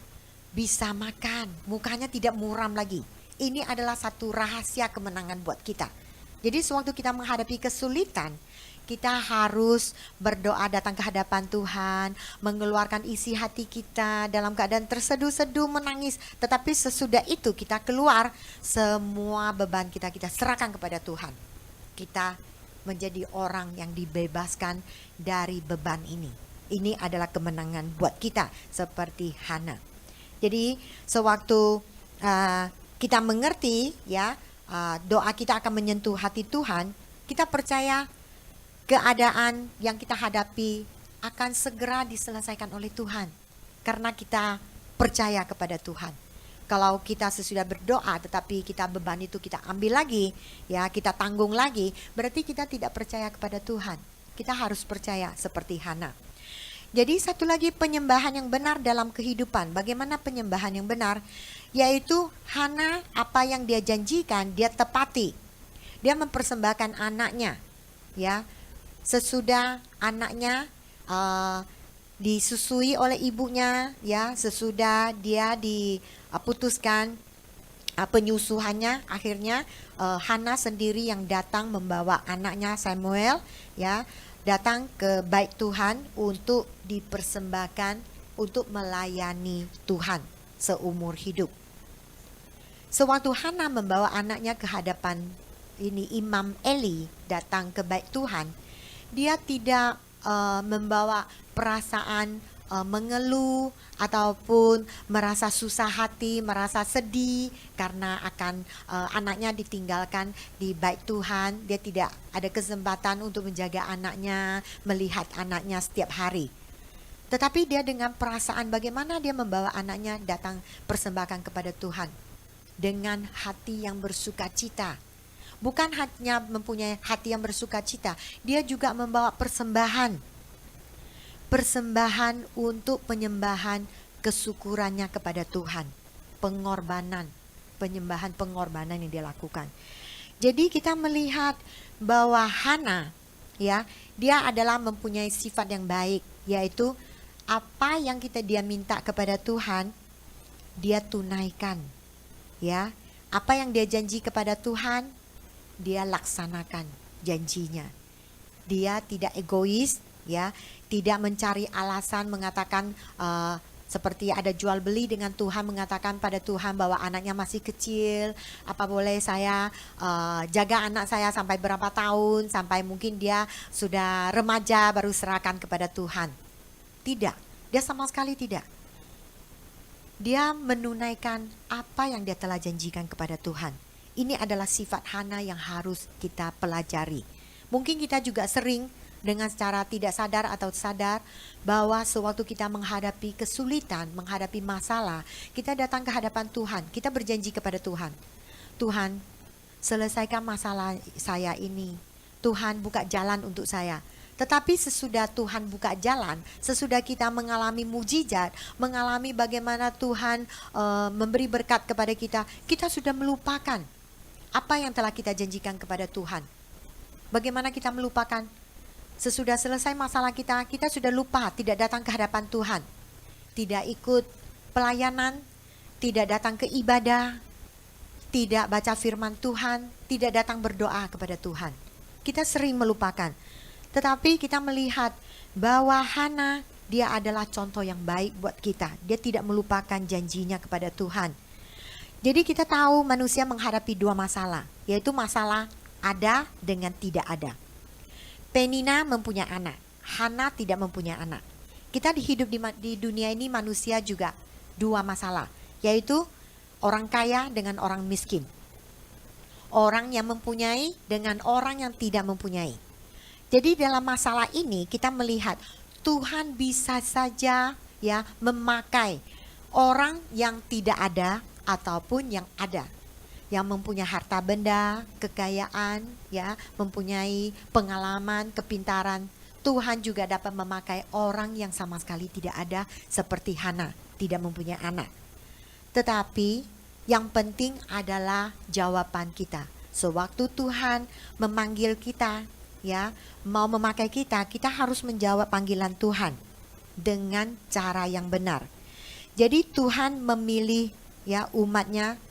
bisa makan, mukanya tidak muram lagi. Ini adalah satu rahasia kemenangan buat kita. Jadi sewaktu kita menghadapi kesulitan, kita harus berdoa datang ke hadapan Tuhan, mengeluarkan isi hati kita dalam keadaan terseduh-seduh, menangis. Tetapi sesudah itu kita keluar, semua beban kita serahkan kepada Tuhan. Kita menjadi orang yang dibebaskan dari beban ini. Ini adalah kemenangan buat kita seperti Hana. Jadi sewaktu kita mengerti ya doa kita akan menyentuh hati Tuhan, kita percaya keadaan yang kita hadapi akan segera diselesaikan oleh Tuhan. Karena kita percaya kepada Tuhan. Kalau kita sesudah berdoa tetapi kita beban itu kita ambil lagi, ya kita tanggung lagi, berarti kita tidak percaya kepada Tuhan. Kita harus percaya seperti Hana. Jadi satu lagi penyembahan yang benar dalam kehidupan. Bagaimana penyembahan yang benar? Yaitu Hana apa yang dia janjikan dia tepati. Dia mempersembahkan anaknya, ya. Sesudah anaknya disusui oleh ibunya, ya, sesudah dia diputuskan penyusuhannya, akhirnya Hana sendiri yang datang membawa anaknya Samuel, ya, datang ke bait Tuhan untuk dipersembahkan untuk melayani Tuhan seumur hidup. Sewaktu Hana membawa anaknya ke hadapan ini Imam Eli datang ke bait Tuhan, dia tidak membawa perasaan mengeluh ataupun merasa susah hati, merasa sedih karena akan anaknya ditinggalkan di bait Tuhan. Dia tidak ada kesempatan untuk menjaga anaknya, melihat anaknya setiap hari. Tetapi dia dengan perasaan bagaimana dia membawa anaknya datang persembahkan kepada Tuhan. Dengan hati yang bersuka cita. Bukan hanya mempunyai hati yang bersuka cita, dia juga membawa persembahan. Persembahan untuk penyembahan kesyukurannya kepada Tuhan. Pengorbanan, penyembahan pengorbanan yang dia lakukan. Jadi kita melihat bahwa Hana, ya, dia adalah mempunyai sifat yang baik, yaitu apa yang dia minta kepada Tuhan, dia tunaikan. Ya, apa yang dia janji kepada Tuhan, dia laksanakan janjinya. Dia tidak egois, ya, tidak mencari alasan mengatakan seperti ada jual beli dengan Tuhan, mengatakan pada Tuhan bahwa anaknya masih kecil, apa boleh saya jaga anak saya sampai berapa tahun, sampai mungkin dia sudah remaja baru serahkan kepada Tuhan. Tidak, dia sama sekali tidak. Dia menunaikan apa yang dia telah janjikan kepada Tuhan. Ini adalah sifat Hana yang harus kita pelajari. Mungkin kita juga sering dengan secara tidak sadar atau sadar bahwa sewaktu kita menghadapi kesulitan, menghadapi masalah, kita datang ke hadapan Tuhan, kita berjanji kepada Tuhan. Tuhan, selesaikan masalah saya ini. Tuhan, buka jalan untuk saya. Tetapi sesudah Tuhan buka jalan, sesudah kita mengalami mujizat, mengalami bagaimana Tuhan memberi berkat kepada kita, kita sudah melupakan apa yang telah kita janjikan kepada Tuhan. Bagaimana kita melupakan? Sesudah selesai masalah kita, kita sudah lupa, tidak datang ke hadapan Tuhan. Tidak ikut pelayanan, tidak datang ke ibadah, tidak baca firman Tuhan, tidak datang berdoa kepada Tuhan. Kita sering melupakan. Tetapi kita melihat bahwa Hana, dia adalah contoh yang baik buat kita. Dia tidak melupakan janjinya kepada Tuhan. Jadi kita tahu manusia menghadapi dua masalah, yaitu masalah ada dengan tidak ada. Penina mempunyai anak, Hana tidak mempunyai anak. Kita hidup di dunia ini manusia juga dua masalah, yaitu orang kaya dengan orang miskin. Orang yang mempunyai dengan orang yang tidak mempunyai. Jadi dalam masalah ini kita melihat Tuhan bisa saja ya memakai orang yang tidak ada ataupun yang ada. Yang mempunyai harta benda, kekayaan, ya, mempunyai pengalaman, kepintaran. Tuhan juga dapat memakai orang yang sama sekali tidak ada seperti Hana, tidak mempunyai anak. Tetapi yang penting adalah jawaban kita. Sewaktu Tuhan memanggil kita, ya, mau memakai kita, kita harus menjawab panggilan Tuhan dengan cara yang benar. Jadi Tuhan memilih ya umatnya.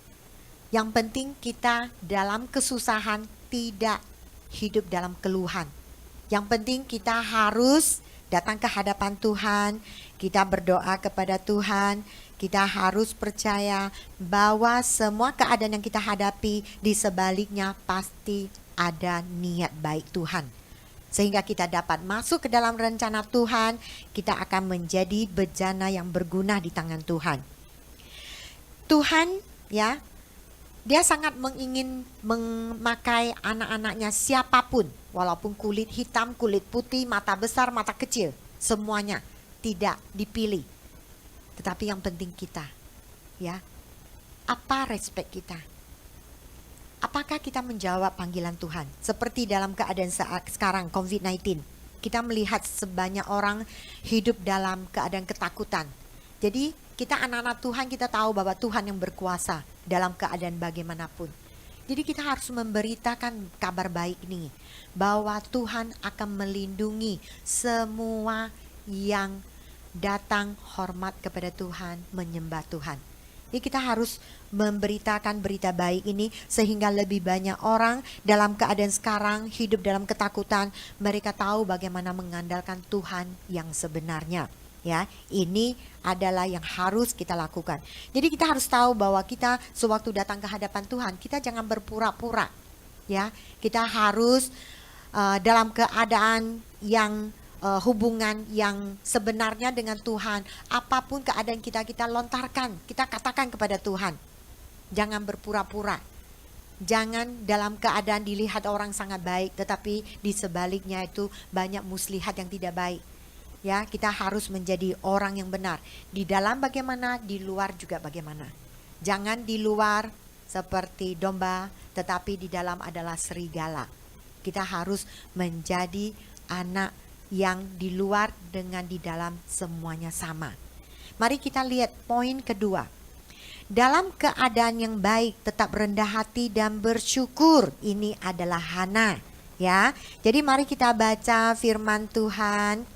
Yang penting kita dalam kesusahan tidak hidup dalam keluhan. Yang penting kita harus datang ke hadapan Tuhan, kita berdoa kepada Tuhan, kita harus percaya bahwa semua keadaan yang kita hadapi di sebaliknya pasti ada niat baik Tuhan. Sehingga kita dapat masuk ke dalam rencana Tuhan, kita akan menjadi bejana yang berguna di tangan Tuhan. Tuhan ya, dia sangat ingin memakai anak-anaknya siapapun, walaupun kulit hitam, kulit putih, mata besar, mata kecil, semuanya tidak dipilih. Tetapi yang penting kita, ya, apa respek kita? Apakah kita menjawab panggilan Tuhan? Seperti dalam keadaan saat sekarang COVID-19, kita melihat sebanyak orang hidup dalam keadaan ketakutan. Jadi kita anak-anak Tuhan, kita tahu bahwa Tuhan yang berkuasa dalam keadaan bagaimanapun. Jadi kita harus memberitakan kabar baik ini, bahwa Tuhan akan melindungi semua yang datang hormat kepada Tuhan, menyembah Tuhan. Jadi kita harus memberitakan berita baik ini sehingga lebih banyak orang dalam keadaan sekarang hidup dalam ketakutan, mereka tahu bagaimana mengandalkan Tuhan yang sebenarnya. Ya, ini adalah yang harus kita lakukan. Jadi kita harus tahu bahwa kita sewaktu datang ke hadapan Tuhan, kita jangan berpura-pura. Ya, kita harus dalam keadaan yang hubungan yang sebenarnya dengan Tuhan. Apapun keadaan kita lontarkan, kita katakan kepada Tuhan. Jangan berpura-pura. Jangan dalam keadaan dilihat orang sangat baik, tetapi di sebaliknya itu banyak muslihat yang tidak baik. Ya, kita harus menjadi orang yang benar. Di dalam bagaimana, di luar juga bagaimana. Jangan di luar seperti domba, tetapi di dalam adalah serigala. Kita harus menjadi anak yang di luar dengan di dalam semuanya sama. Mari kita lihat poin kedua. Dalam keadaan yang baik, tetap rendah hati dan bersyukur. Ini adalah Hana, ya. Jadi mari kita baca firman Tuhan.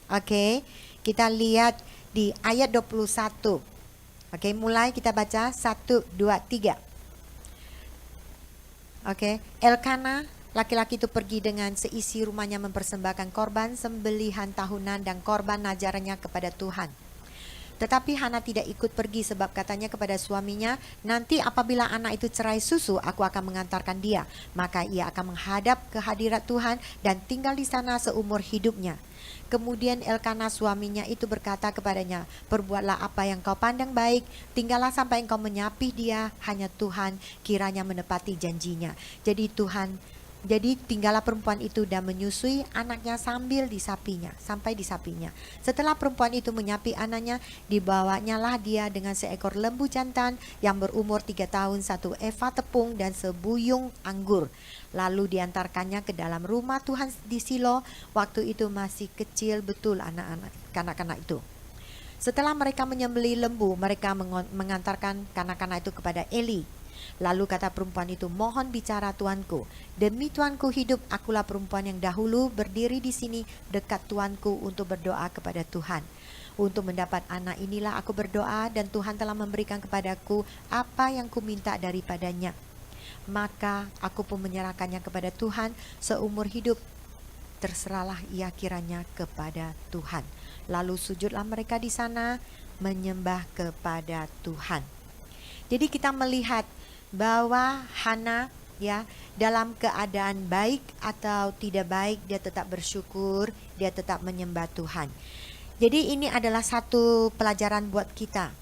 Oke, kita lihat di ayat 21. Oke, mulai kita baca 1, 2, 3. Oke, Elkana, laki-laki itu pergi dengan seisi rumahnya mempersembahkan korban sembelihan tahunan dan korban nazarannya kepada Tuhan. Tetapi Hana tidak ikut pergi sebab katanya kepada suaminya, nanti apabila anak itu cerai susu, aku akan mengantarkan dia. Maka ia akan menghadap ke hadirat Tuhan dan tinggal di sana seumur hidupnya. Kemudian Elkana suaminya itu berkata kepadanya, perbuatlah apa yang kau pandang baik, tinggallah sampai engkau menyapih dia, hanya Tuhan kiranya menepati janjinya. Jadi tinggallah perempuan itu dan menyusui anaknya sampai disapinya. Setelah perempuan itu menyapi anaknya, dibawanyalah dia dengan seekor lembu jantan yang berumur 3 tahun, 1 eva tepung dan sebuyung anggur. Lalu diantarkannya ke dalam rumah Tuhan di Silo. Waktu itu masih kecil betul kanak-kanak itu. Setelah mereka menyembelih lembu, mereka mengantarkan kanak-kanak itu kepada Eli. Lalu kata perempuan itu, mohon bicara tuanku. Demi tuanku hidup, akulah perempuan yang dahulu berdiri di sini dekat tuanku untuk berdoa kepada Tuhan. Untuk mendapat anak inilah aku berdoa dan Tuhan telah memberikan kepadaku apa yang kuminta daripadanya. Maka aku pun menyerahkannya kepada Tuhan seumur hidup. Terserahlah ia kiranya kepada Tuhan. Lalu sujudlah mereka di sana menyembah kepada Tuhan. Jadi kita melihat bahwa Hana, ya, dalam keadaan baik atau tidak baik, dia tetap bersyukur, dia tetap menyembah Tuhan. Jadi ini adalah satu pelajaran buat kita.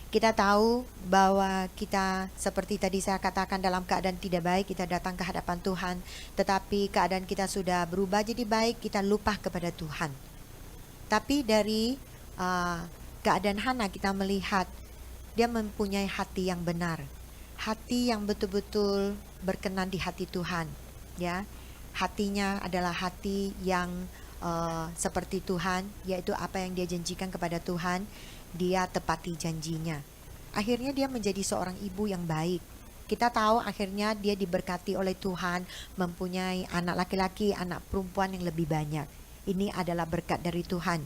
Kita tahu bahwa kita seperti tadi saya katakan dalam keadaan tidak baik, kita datang ke hadapan Tuhan. Tetapi keadaan kita sudah berubah jadi baik, kita lupa kepada Tuhan. Tapi dari keadaan Hana kita melihat dia mempunyai hati yang benar. Hati yang betul-betul berkenan di hati Tuhan, ya. Hatinya adalah hati yang seperti Tuhan, yaitu apa yang dia janjikan kepada Tuhan, dia tepati janjinya. Akhirnya dia menjadi seorang ibu yang baik. Kita tahu akhirnya dia diberkati oleh Tuhan, mempunyai anak laki-laki, anak perempuan yang lebih banyak. Ini adalah berkat dari Tuhan.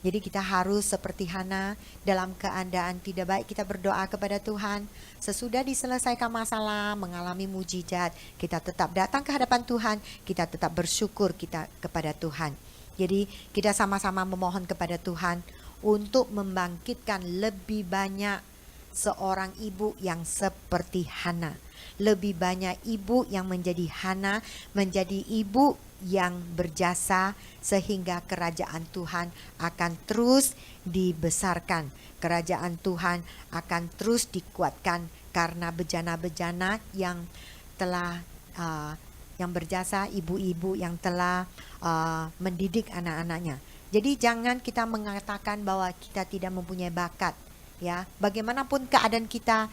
Jadi kita harus seperti Hana, dalam keadaan tidak baik kita berdoa kepada Tuhan. Sesudah diselesaikan masalah, mengalami mujizat, kita tetap datang ke hadapan Tuhan, kita tetap bersyukur kita kepada Tuhan. Jadi kita sama-sama memohon kepada Tuhan untuk membangkitkan lebih banyak seorang ibu yang seperti Hana. Lebih banyak ibu yang menjadi Hana, menjadi ibu yang berjasa sehingga kerajaan Tuhan akan terus dibesarkan. Kerajaan Tuhan akan terus dikuatkan karena bejana-bejana yang telah yang berjasa, ibu-ibu yang telah mendidik anak-anaknya. Jadi jangan kita mengatakan bahwa kita tidak mempunyai bakat, ya. Bagaimanapun keadaan kita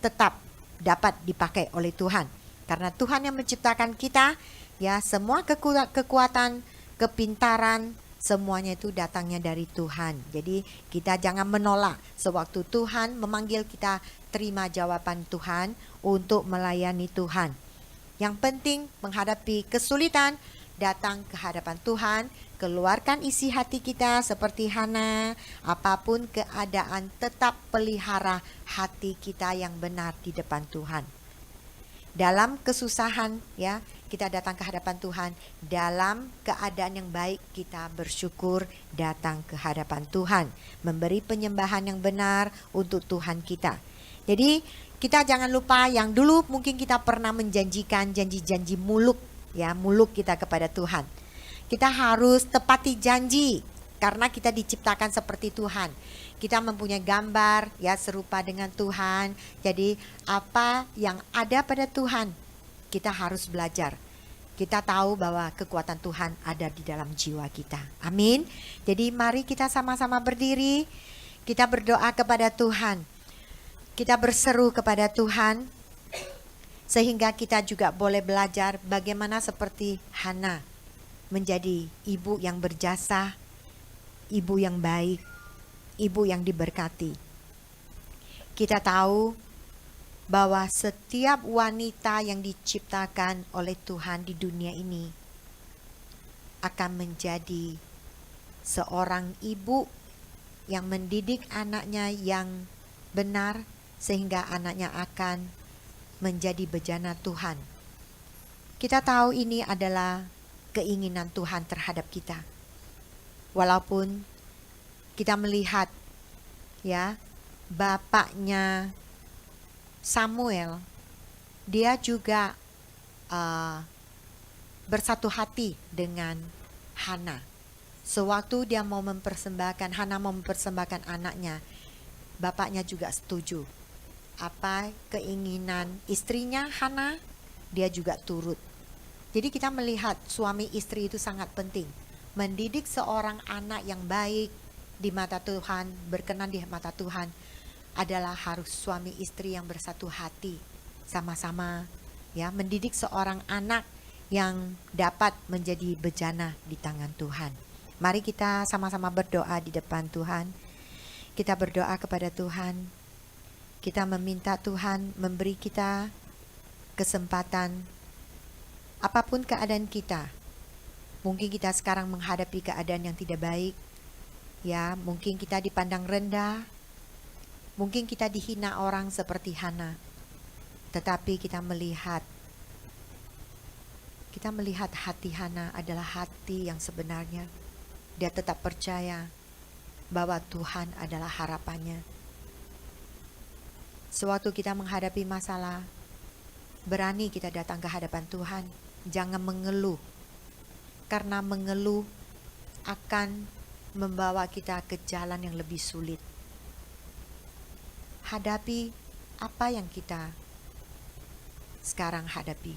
tetap dapat dipakai oleh Tuhan. Karena Tuhan yang menciptakan kita, ya, semua kekuatan, kepintaran, semuanya itu datangnya dari Tuhan. Jadi kita jangan menolak sewaktu Tuhan memanggil kita, terima jawaban Tuhan untuk melayani Tuhan. Yang penting menghadapi kesulitan, datang ke hadapan Tuhan, keluarkan isi hati kita seperti Hana. Apapun keadaan, tetap pelihara hati kita yang benar di depan Tuhan. Dalam kesusahan, ya, kita datang ke hadapan Tuhan. Dalam keadaan yang baik, kita bersyukur datang ke hadapan Tuhan, memberi penyembahan yang benar untuk Tuhan kita. Jadi kita jangan lupa yang dulu mungkin kita pernah menjanjikan janji-janji muluk, ya, muluk kita kepada Tuhan. Kita harus tepati janji karena kita diciptakan seperti Tuhan. Kita mempunyai gambar, ya, serupa dengan Tuhan. Jadi apa yang ada pada Tuhan kita harus belajar. Kita tahu bahwa kekuatan Tuhan ada di dalam jiwa kita. Amin. Jadi mari kita sama-sama berdiri. Kita berdoa kepada Tuhan. Kita berseru kepada Tuhan. Sehingga kita juga boleh belajar bagaimana seperti Hana menjadi ibu yang berjasa, ibu yang baik, ibu yang diberkati. Kita tahu bahwa setiap wanita yang diciptakan oleh Tuhan di dunia ini akan menjadi seorang ibu yang mendidik anaknya yang benar sehingga anaknya akan menjadi bejana Tuhan. Kita tahu ini adalah keinginan Tuhan terhadap kita. Walaupun kita melihat ya bapaknya Samuel, dia juga bersatu hati dengan Hana. Sewaktu dia mau mempersembahkan, Hana mau mempersembahkan anaknya, bapaknya juga setuju. Apa keinginan istrinya Hana, dia juga turut. Jadi kita melihat suami istri itu sangat penting. Mendidik seorang anak yang baik di mata Tuhan, berkenan di mata Tuhan, adalah harus suami istri yang bersatu hati sama-sama ya, mendidik seorang anak yang dapat menjadi bejana di tangan Tuhan. Mari kita sama-sama berdoa di depan Tuhan. Kita berdoa kepada Tuhan. Kita meminta Tuhan memberi kita kesempatan apapun keadaan kita. Mungkin kita sekarang menghadapi keadaan yang tidak baik. Ya, mungkin kita dipandang rendah. Mungkin kita dihina orang seperti Hana, tetapi kita melihat hati Hana adalah hati yang sebenarnya. Dia tetap percaya bahwa Tuhan adalah harapannya. Sewaktu kita menghadapi masalah, berani kita datang ke hadapan Tuhan. Jangan mengeluh, karena mengeluh akan membawa kita ke jalan yang lebih sulit. Hadapi apa yang kita sekarang hadapi.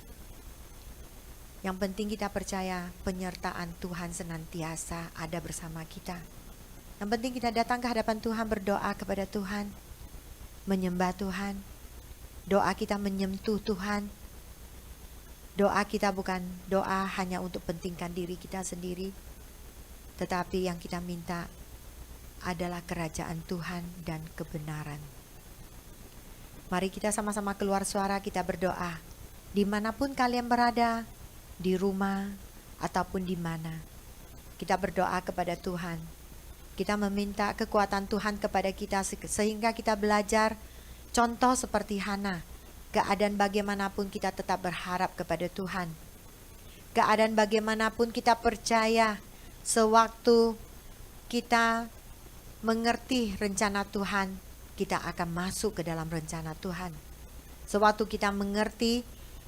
Yang penting kita percaya penyertaan Tuhan senantiasa ada bersama kita. Yang penting kita datang ke hadapan Tuhan, berdoa kepada Tuhan, menyembah Tuhan. Doa kita menyentuh Tuhan. Doa kita bukan doa hanya untuk pentingkan diri kita sendiri, tetapi yang kita minta adalah kerajaan Tuhan dan kebenaran. Mari kita sama-sama keluar suara, kita berdoa. Dimanapun kalian berada, di rumah ataupun di mana, kita berdoa kepada Tuhan. Kita meminta kekuatan Tuhan kepada kita sehingga kita belajar contoh seperti Hana. Keadaan bagaimanapun kita tetap berharap kepada Tuhan. Keadaan bagaimanapun kita percaya sewaktu kita mengerti rencana Tuhan, kita akan masuk ke dalam rencana Tuhan. Sewaktu kita mengerti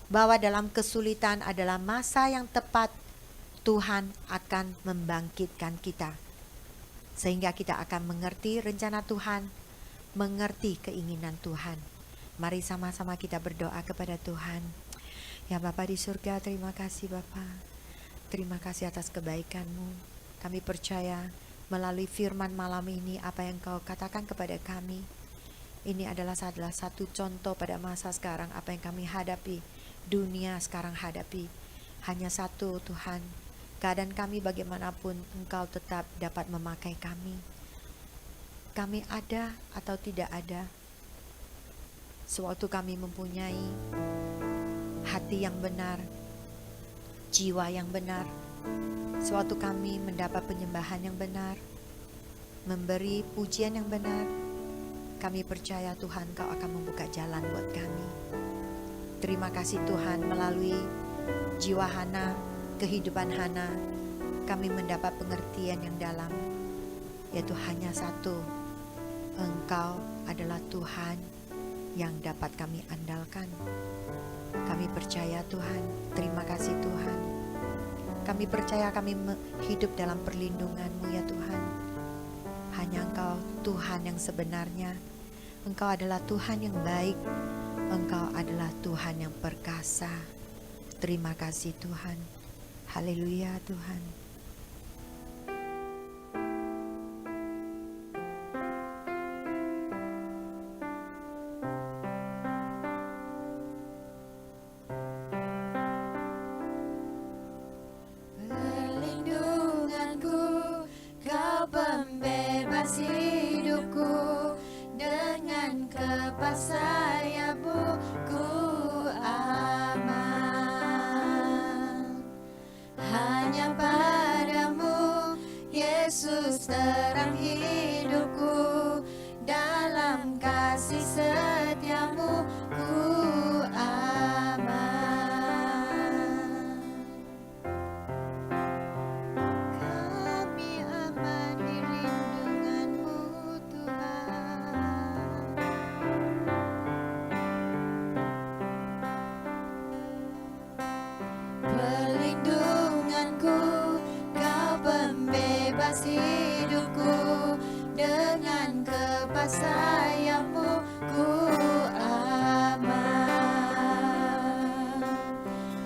bahwa dalam kesulitan adalah masa yang tepat, Tuhan akan membangkitkan kita. Sehingga kita akan mengerti rencana Tuhan, mengerti keinginan Tuhan. Mari sama-sama kita berdoa kepada Tuhan. Ya Bapa di surga, terima kasih Bapa. Terima kasih atas kebaikan-Mu. Kami percaya melalui firman malam ini apa yang Kau katakan kepada kami. Ini adalah satu contoh pada masa sekarang apa yang kami hadapi, dunia sekarang hadapi. Hanya satu Tuhan, keadaan kami bagaimanapun Engkau tetap dapat memakai kami. Kami ada atau tidak ada, sewaktu kami mempunyai hati yang benar, jiwa yang benar, sewaktu kami mendapat penyembahan yang benar, memberi pujian yang benar, kami percaya Tuhan Kau akan membuka jalan buat kami. Terima kasih Tuhan, melalui jiwa Hana, kehidupan Hana, kami mendapat pengertian yang dalam, yaitu hanya satu, Engkau adalah Tuhan yang dapat kami andalkan. Kami percaya Tuhan, terima kasih Tuhan. Kami percaya kami hidup dalam perlindungan-Mu ya Tuhan. Hanya Engkau Tuhan yang sebenarnya. Engkau adalah Tuhan yang baik. Engkau adalah Tuhan yang perkasa. Terima kasih Tuhan. Haleluya Tuhan. Perlindunganku, kau pembebas hidupku, dengan kepas sayapmu ku aman. Hanya padamu, Yesus terang hidupku, dalam kasih setiamu ku aman. Kami aman di lindungan-Mu Tuhan. Perlindunganku, kau pembebas hidupku, dengan kepas sayapmu ku aman.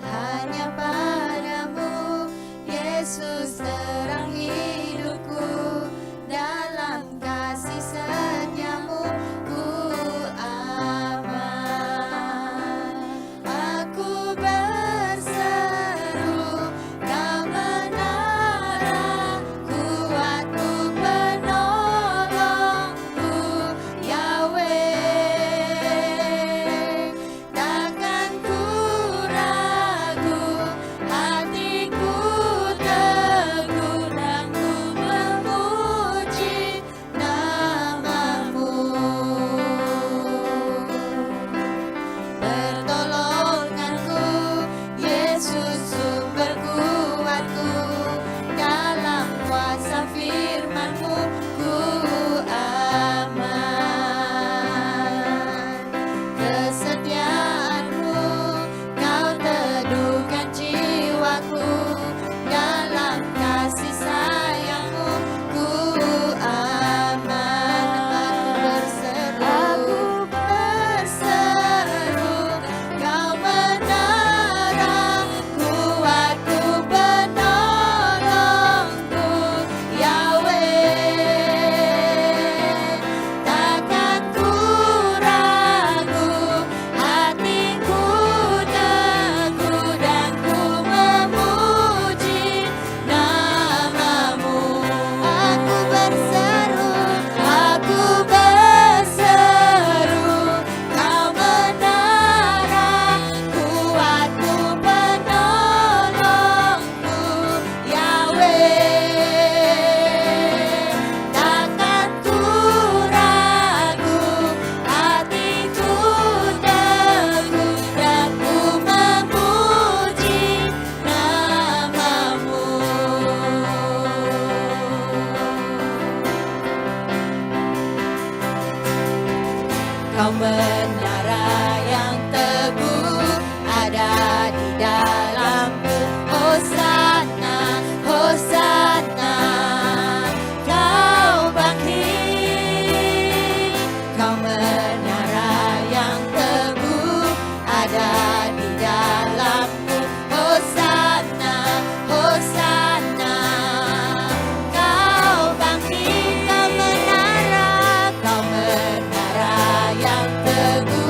Hanya padamu, Yesus terang hidupku, dalam kasih setiamu ku aman. Aku berseru, kau menara, kuatku penolongku, Yahweh. Takkan ku ragu, hatiku teguh dan ku memuji nama-Mu. Pertolonganku, Yesus sumber kuatku, dalam kuasa firman-Mu ku aman. Kesetiaan-Mu, kau teduhkan jiwaku, dalam kasih sayang-Mu ku aman. Aku berseru, kau menara, kuatku penolongku, Yahweh. Takkan ku ragu, hatiku teguh dan ku memuji nama-Mu. Aku berseru, kau menara, kuatku penolongku, Yahweh. Takkan ku ragu, hatiku teguh dan ku memuji nama-Mu. Kau menara yang teguh, ada di dalamku. Hosana, Hosana. Kau bangkit, kau menara yang teguh, ada di dalamku. Hosana, Hosana. Kau bangkit, kau menara yang teguh,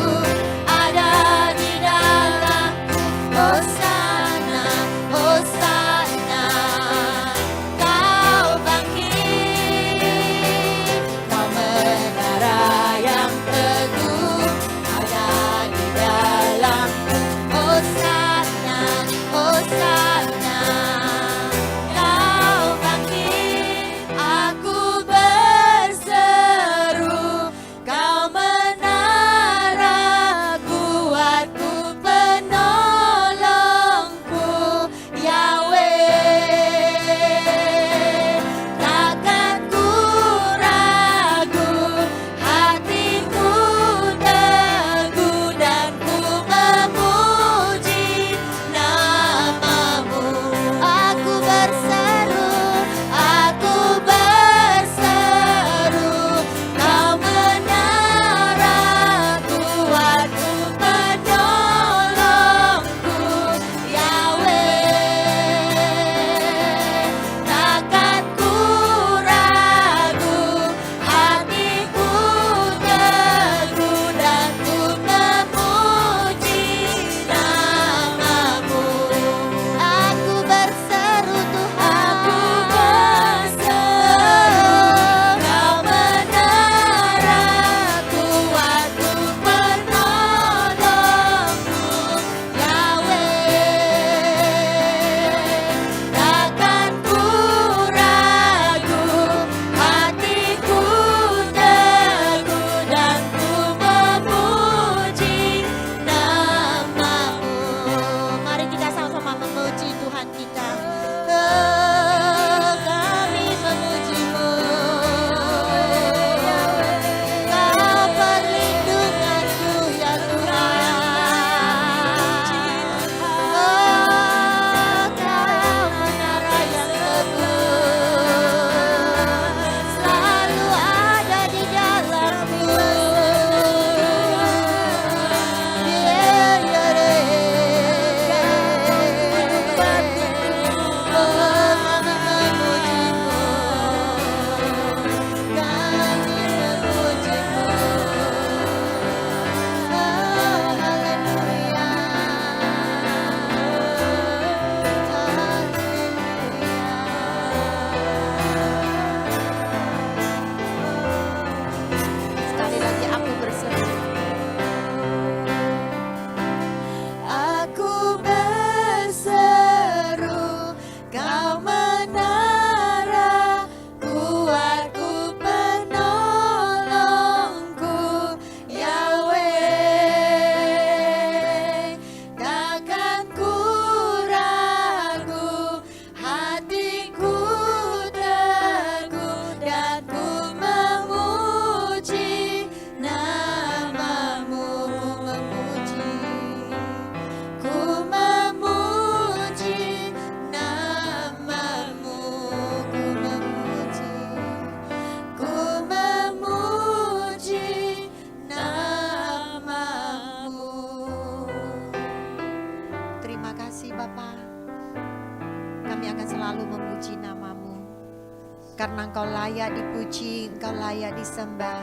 karena Engkau layak dipuji, Engkau layak disembah.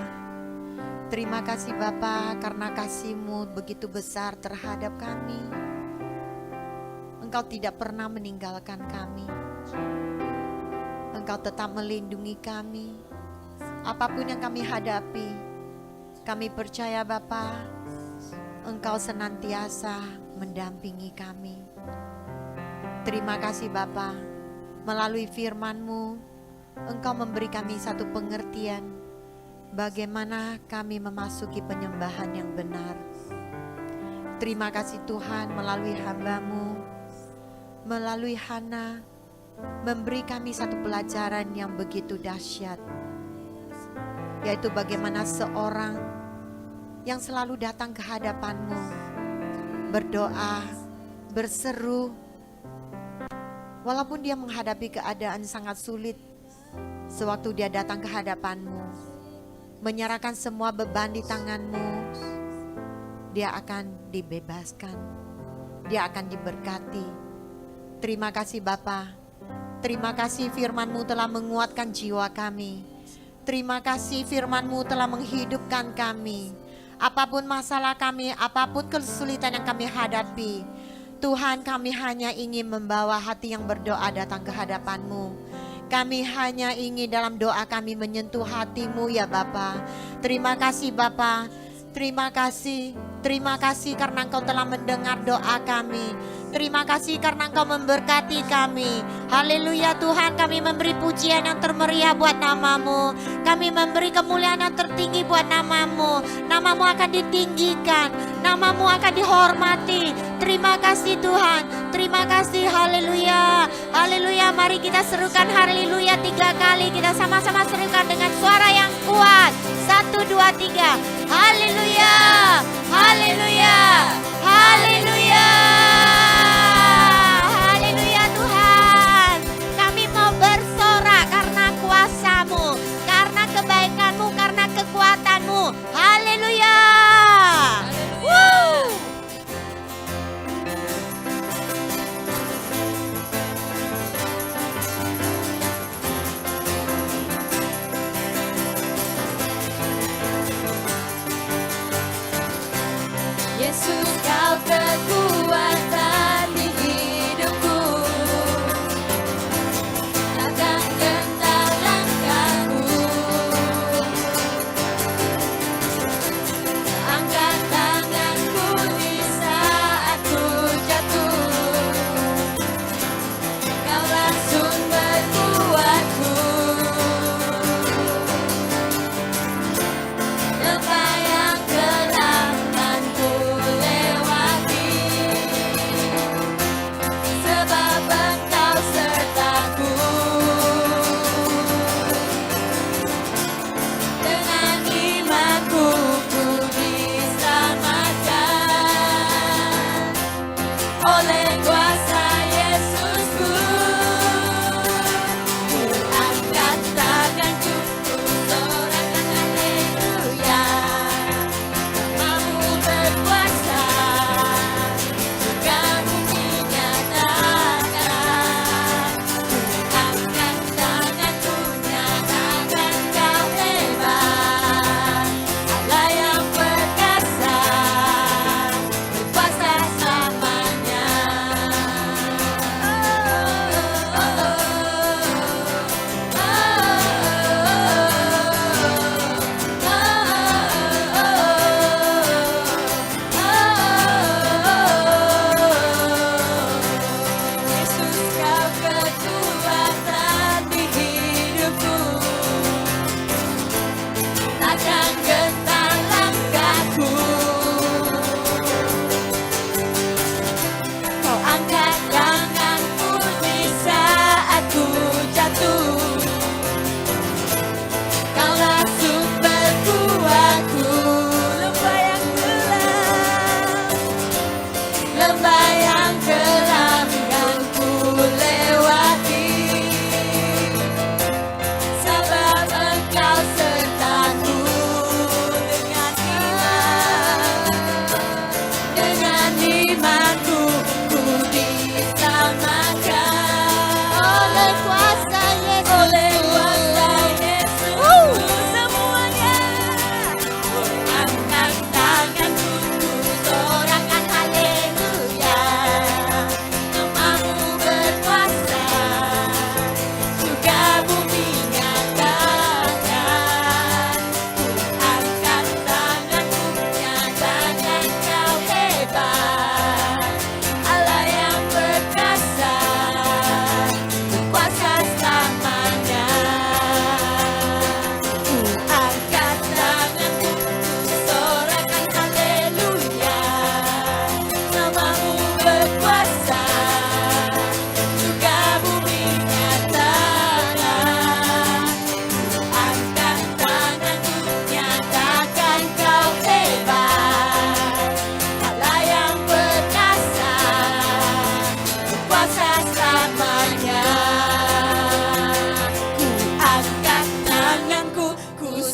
Terima kasih Bapa karena kasih-Mu begitu besar terhadap kami. Engkau tidak pernah meninggalkan kami. Engkau tetap melindungi kami. Apapun yang kami hadapi, kami percaya Bapa, Engkau senantiasa mendampingi kami. Terima kasih Bapa, melalui firman-Mu, Engkau memberi kami satu pengertian bagaimana kami memasuki penyembahan yang benar. Terima kasih Tuhan, melalui hamba-Mu, melalui Hana, memberi kami satu pelajaran yang begitu dahsyat, yaitu bagaimana seorang yang selalu datang ke hadapan-Mu, berdoa, berseru, walaupun dia menghadapi keadaan sangat sulit. Sewaktu dia datang ke hadapan-Mu, menyerahkan semua beban di tangan-Mu, dia akan dibebaskan, dia akan diberkati. Terima kasih Bapa. Terima kasih firman-Mu telah menguatkan jiwa kami. Terima kasih firman-Mu telah menghidupkan kami. Apapun masalah kami, apapun kesulitan yang kami hadapi, Tuhan, kami hanya ingin membawa hati yang berdoa datang ke hadapan-Mu. Kami hanya ingin dalam doa kami menyentuh hati-Mu ya Bapa. Terima kasih Bapa. Terima kasih karena Engkau telah mendengar doa kami. Terima kasih karena Engkau memberkati kami. Haleluya Tuhan, kami memberi pujian yang termeriah buat nama-Mu. Kami memberi kemuliaan yang tertinggi buat nama-Mu. Nama-Mu akan ditinggikan, nama-Mu akan dihormati. Terima kasih Tuhan, terima kasih. Haleluya, haleluya. Mari kita serukan haleluya 3 kali. Kita sama-sama serukan dengan suara yang kuat. 1, 2, 3. Haleluya, haleluya, haleluya. Haleluya Tuhan. Kami mau bersorak karena kuasa-Mu, karena kebaikan-Mu, karena kekuatan-Mu. Haleluya. Woo. Yesus kau kekuatan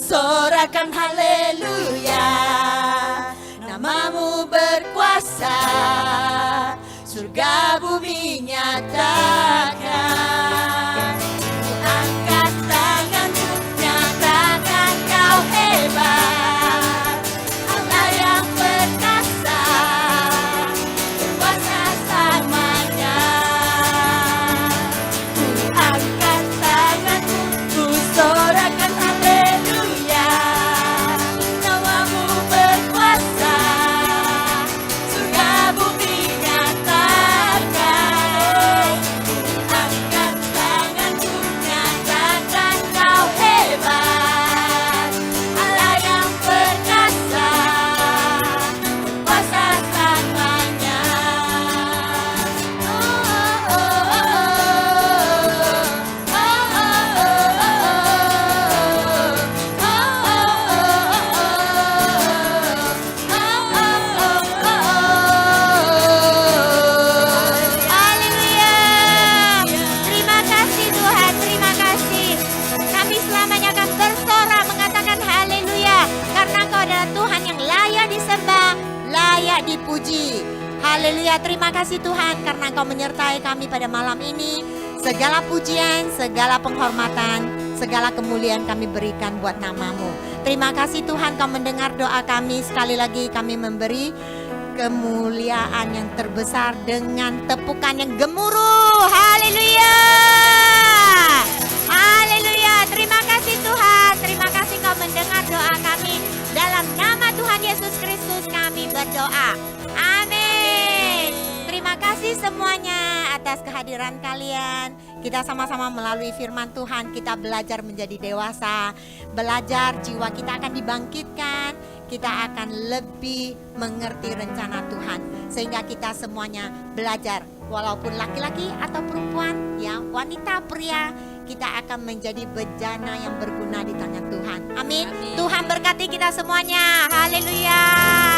sorakan haleluya. Namamu berkuasa, surga bumi nyatakan. Ku angkat tanganku, nyatakan kau hebat. Allah yang perkasa, berkuasa selamanya. Ku angkat tanganku, ku sorakan haleluya. Namamu berkuasa, surga bumi nyatakan. Ku angkat tanganku, nyatakan kau hebat. Allah yang perkasa, berkuasa selamanya. Oh, oh, oh, Haleluya. Terima kasih Tuhan, terima kasih. Kami selamanya akan bersorak mengatakan haleluya, karena Engkau adalah Tuhan yang layak disembah, layak dipuji. Haleluya, terima kasih Tuhan karena Engkau menyertai kami pada malam ini. Segala pujian, segala penghormatan, segala kemuliaan kami berikan buat nama-Mu. Terima kasih Tuhan Kau mendengar doa kami. Sekali lagi kami memberi kemuliaan yang terbesar dengan tepukan yang gemuruh. Haleluya. Haleluya. Terima kasih Tuhan. Terima kasih Kau mendengar doa kami. Dalam nama Tuhan Yesus Kristus kami berdoa. Amin. Terima kasih semuanya atas kehadiran kalian. Kita sama-sama melalui firman Tuhan kita belajar menjadi dewasa. Belajar jiwa kita akan dibangkitkan. Kita akan lebih mengerti rencana Tuhan. Sehingga kita semuanya belajar. Walaupun laki-laki atau perempuan, ya wanita, pria, kita akan menjadi bejana yang berguna di tangan Tuhan. Amin. Amin. Tuhan berkati kita semuanya. Haleluya.